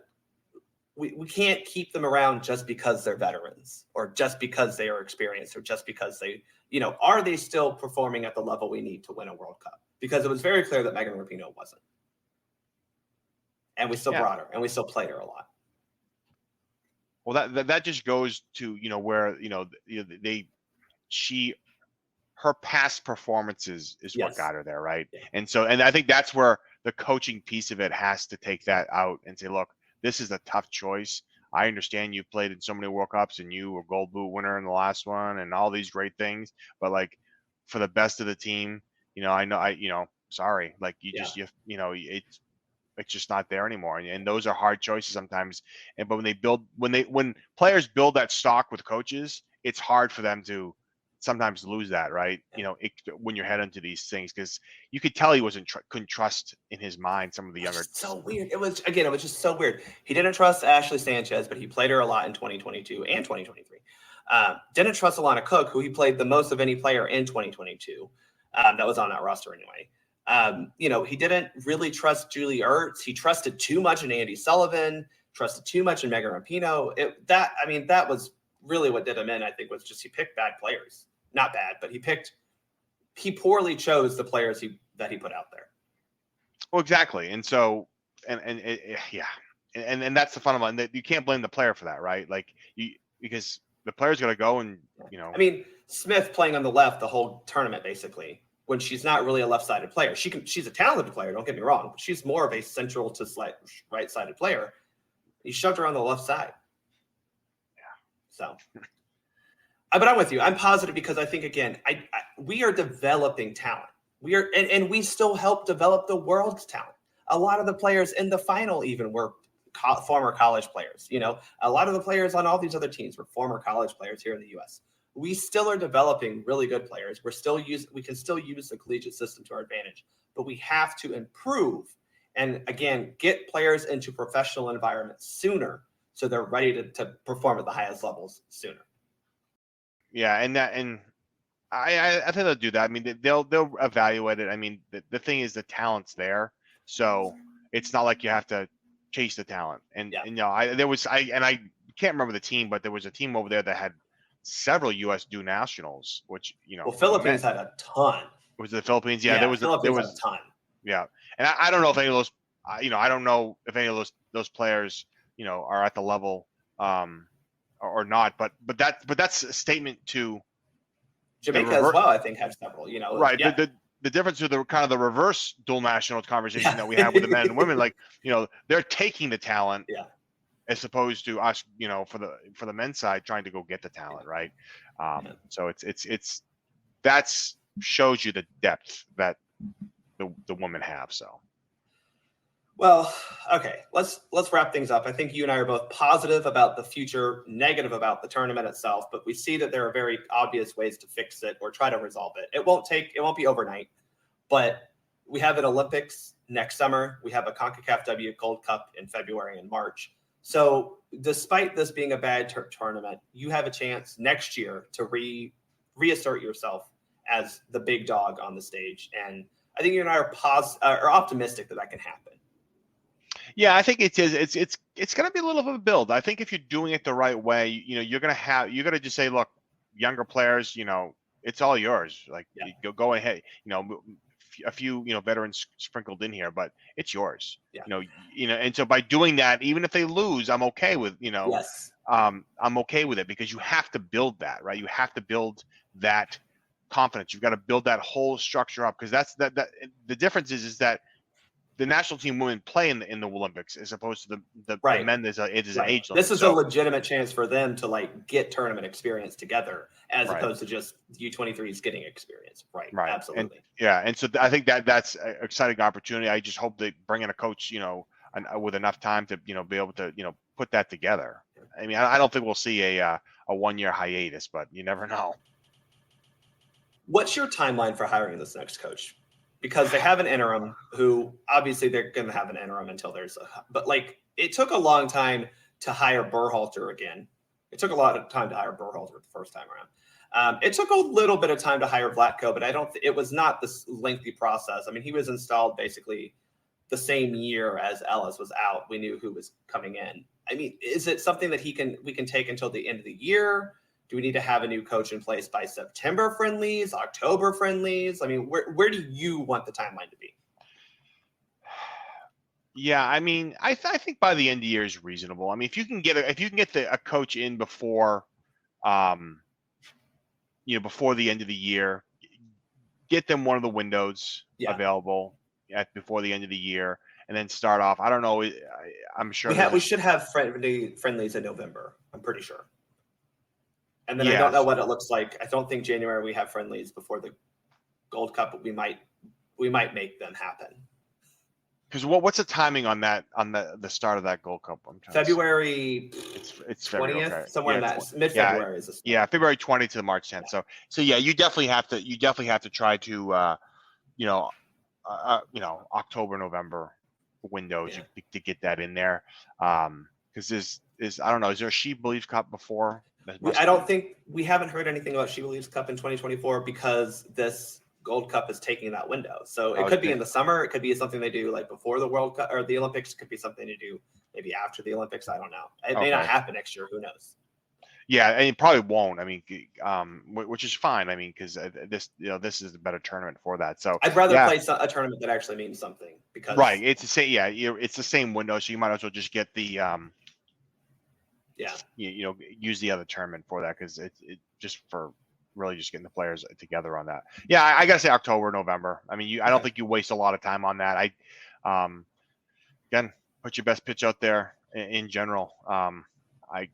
we can't keep them around just because they're veterans, or just because they are experienced, or just because they, are they still performing at the level we need to win a World Cup? Because it was very clear that Megan Rapinoe wasn't. And we still brought her, and we still played her a lot. Well, that just goes to, where, her past performances is what got her there, right? Yeah. And I think that's where the coaching piece of it has to take that out and say, look, this is a tough choice. I understand you've played in so many World Cups, and you were Gold Boot winner in the last one, and all these great things, but like, for the best of the team, sorry, like it's just not there anymore. And those are hard choices sometimes. But when players build that stock with coaches, it's hard for them to sometimes lose that, right? When you're heading into these things, because you could tell he couldn't trust in his mind some of the younger. So weird. It was just so weird. He didn't trust Ashley Sanchez, but he played her a lot in 2022 and 2023. Didn't trust Alana Cook, who he played the most of any player in 2022. That was on that roster anyway. He didn't really trust Julie Ertz. He trusted too much in Andy Sullivan, trusted too much in Megan Rapinoe. That was really what did him in, I think, was just he picked bad players. Not bad, but he poorly chose the players that he put out there. Well, exactly. And so, and that's the fundamental, and you can't blame the player for that, right? Like, because the players got to go and I mean, Smith playing on the left the whole tournament basically, when she's not really a left-sided player. She's a talented player, don't get me wrong, but she's more of a central to right-sided player. You shoved her on the left side. Yeah. So, but I'm with you. I'm positive because I think again, we are developing talent. We are, and we still help develop the world's talent. A lot of the players in the final even were former college players. You know, a lot of the players on all these other teams were former college players here in the U.S. We still are developing really good players. We can still use the collegiate system to our advantage, but we have to improve and again get players into professional environments sooner so they're ready to perform at the highest levels sooner. Yeah, and I think they'll do that. I mean, they'll evaluate it. I mean, the thing is the talent's there, so it's not like you have to chase the talent. And I can't remember the team, but there was a team over there that had several U.S. dual nationals, which Well, Philippines had a ton. Was it the Philippines? Yeah, there was had a ton. Yeah, and I don't know if any of those, I don't know if any of those players, are at the level, or not. But that's a statement to Jamaica as well. I think have several. Right. Yeah. The difference with the kind of the reverse dual national conversation that we have with the men and women, like they're taking the talent, as opposed to us, for the men's side trying to go get the talent, right? So it's that's shows you the depth that the women have. So. Well, okay, let's wrap things up. I think you and I are both positive about the future, negative about the tournament itself, but we see that there are very obvious ways to fix it or try to resolve it. It won't be overnight, but we have an Olympics next summer. We have a CONCACAF W Gold Cup in February and March. So despite this being a bad tournament, you have a chance next year to reassert yourself as the big dog on the stage. And I think you and I are optimistic that can happen. Yeah, I think it is. It's going to be a little bit of a build. I think if you're doing it the right way, you're going to just say, look, younger players, it's all yours. Like you go ahead, a few, veterans sprinkled in here, but it's yours. Yeah. And so by doing that, even if they lose, I'm okay with, yes. I'm okay with it because you have to build that, right? You have to build that confidence. You've got to build that whole structure up because that's the difference is that the national team women play in the Olympics as opposed to the men. It is an age limit. This is a legitimate chance for them to get tournament experience together as opposed to just U23s getting experience. Right. Absolutely. And so I think that's an exciting opportunity. I just hope they bring in a coach, with enough time to, be able to, put that together. I mean, I don't think we'll see a 1-year hiatus, but you never know. What's your timeline for hiring this next coach? Because they have an interim who obviously they're going to have an interim until but it took a long time to hire Berhalter again. It took a lot of time to hire Berhalter the first time around. It took a little bit of time to hire Vlatko, but it was not this lengthy process. I mean, he was installed basically the same year as Ellis was out. We knew who was coming in. I mean, is it something that we can take until the end of the year? Do we need to have a new coach in place by September friendlies, October friendlies? I mean, where do you want the timeline to be? Yeah, I mean, I think by the end of the year is reasonable. I mean, if you can get a coach in before, before the end of the year, get them one of the windows available before the end of the year, and then start off. I don't know. I'm sure we should have friendlies in November. I'm pretty sure. And then I don't know what it looks like. I don't think January we have friendlies before the Gold Cup, but we might make them happen. Because what's the timing on that the start of that Gold Cup? February. It's February, 20th, okay. Somewhere in that mid-February is the start. Yeah, February 20th to March 10th. So yeah, you definitely have to try to October, November windows to get that in there. Because there's I don't know, is there a She Believes Cup before? I don't think we haven't heard anything about She Believes Cup in 2024 because this Gold Cup is taking that window. So it could be in the summer. It could be something they do before the World Cup or the Olympics. It could be something to do maybe after the Olympics. I don't know. It may not happen next year. Who knows? Yeah, and it probably won't. I mean, which is fine. I mean, because this is a better tournament for that. So I'd rather play a tournament that actually means something because it's the same. It's the same window, so you might as well just get the use the other tournament for that, because it just for really just getting the players together on that. Yeah, I gotta say October, November. I mean, I don't think you waste a lot of time on that. Again, put your best pitch out there in general. I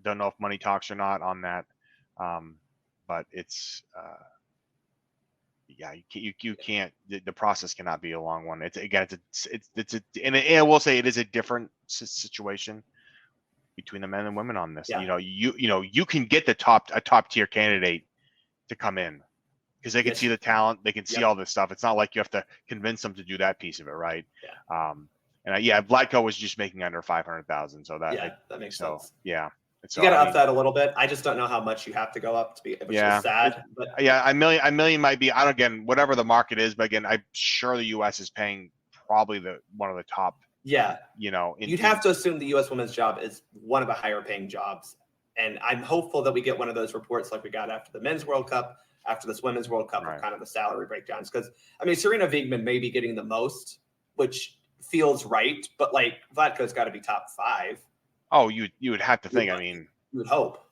don't know if money talks or not on that, but it's you can't. The process cannot be a long one. And I will say it is a different situation between the men and women on this. Yeah. You can get a top tier candidate to come in because they can see the talent, they can see all this stuff. It's not like you have to convince them to do that piece of it, right? Yeah. Vlatko was just making under 500,000, so that makes sense. Yeah. So, you got to up that a little bit. I just don't know how much you have to go up to be, which is sad. But a million might be. Again, whatever the market is, but again, I'm sure the U.S. is paying probably one of the top. Yeah. You'd have to assume the U.S. women's job is one of the higher paying jobs, and I'm hopeful that we get one of those reports like we got after the Men's World Cup, after this Women's World Cup, of kind of the salary breakdowns. Because Serena Wiegmann may be getting the most, which feels right, but like Vlatko's got to be top 5. Oh, you would have to think. You would hope.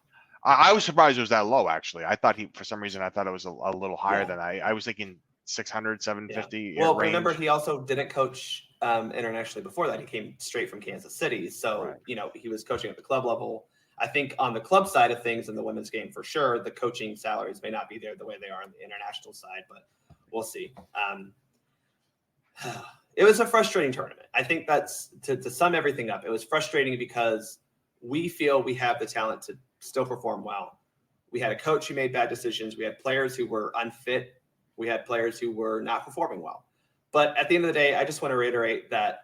I was surprised it was that low, actually. I thought for some reason, I thought it was a little higher than I was thinking 600, 750. Well, remember, he also didn't coach internationally before that. He came straight from Kansas City. So, he was coaching at the club level. I think on the club side of things in the women's game, for sure, the coaching salaries may not be there the way they are on the international side, but we'll see. It was a frustrating tournament. I think that's to sum everything up. It was frustrating because we feel we have the talent to still perform well. We had a coach who made bad decisions. We had players who were unfit. We had players who were not performing well. But at the end of the day, I just want to reiterate that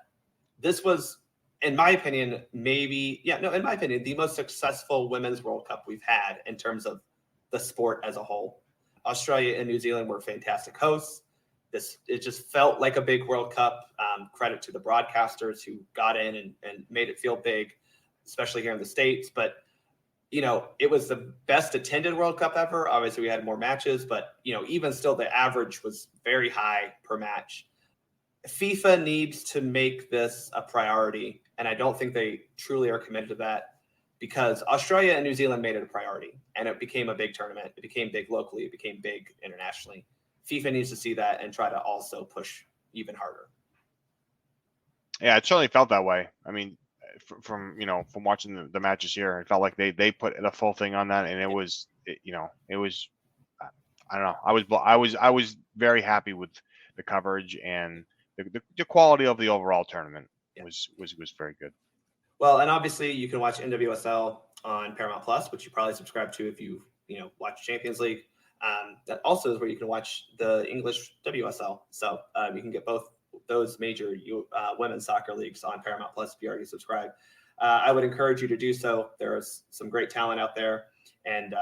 this was, in my opinion, the most successful Women's World Cup we've had in terms of the sport as a whole. Australia and New Zealand were fantastic hosts. It just felt like a big World Cup. Credit to the broadcasters who got in and made it feel big, especially here in the States. But, it was the best attended World Cup ever. Obviously, we had more matches, but, even still, the average was very high per match. FIFA needs to make this a priority, and I don't think they truly are committed to that, because Australia and New Zealand made it a priority, and it became a big tournament. It became big locally. It became big internationally. FIFA needs to see that and try to also push even harder. Yeah, it certainly felt that way. I mean, from watching the matches here, it felt like they put the full thing on that, and it was I don't know. I was very happy with the coverage, and the quality of the overall tournament was very good. Well, and obviously you can watch NWSL on Paramount Plus, which you probably subscribe to if you watch Champions League. That also is where you can watch the English WSL. So you can get both those major women's soccer leagues on Paramount Plus if you already subscribe. I would encourage you to do so. There's some great talent out there, and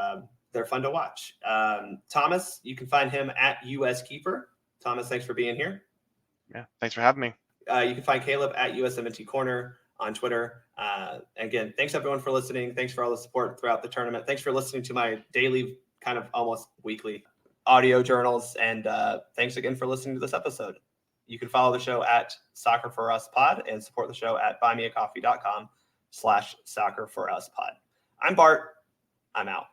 they're fun to watch. Thomas, you can find him at US Keeper. Thomas, thanks for being here. Yeah, thanks for having me. You can find Caleb at USWNT Corner on Twitter. Again, thanks everyone for listening. Thanks for all the support throughout the tournament. Thanks for listening to my daily, kind of almost weekly audio journals. And thanks again for listening to this episode. You can follow the show at Soccer for Us Pod and support the show at buymeacoffee.com/soccerforuspod. I'm Bart. I'm out.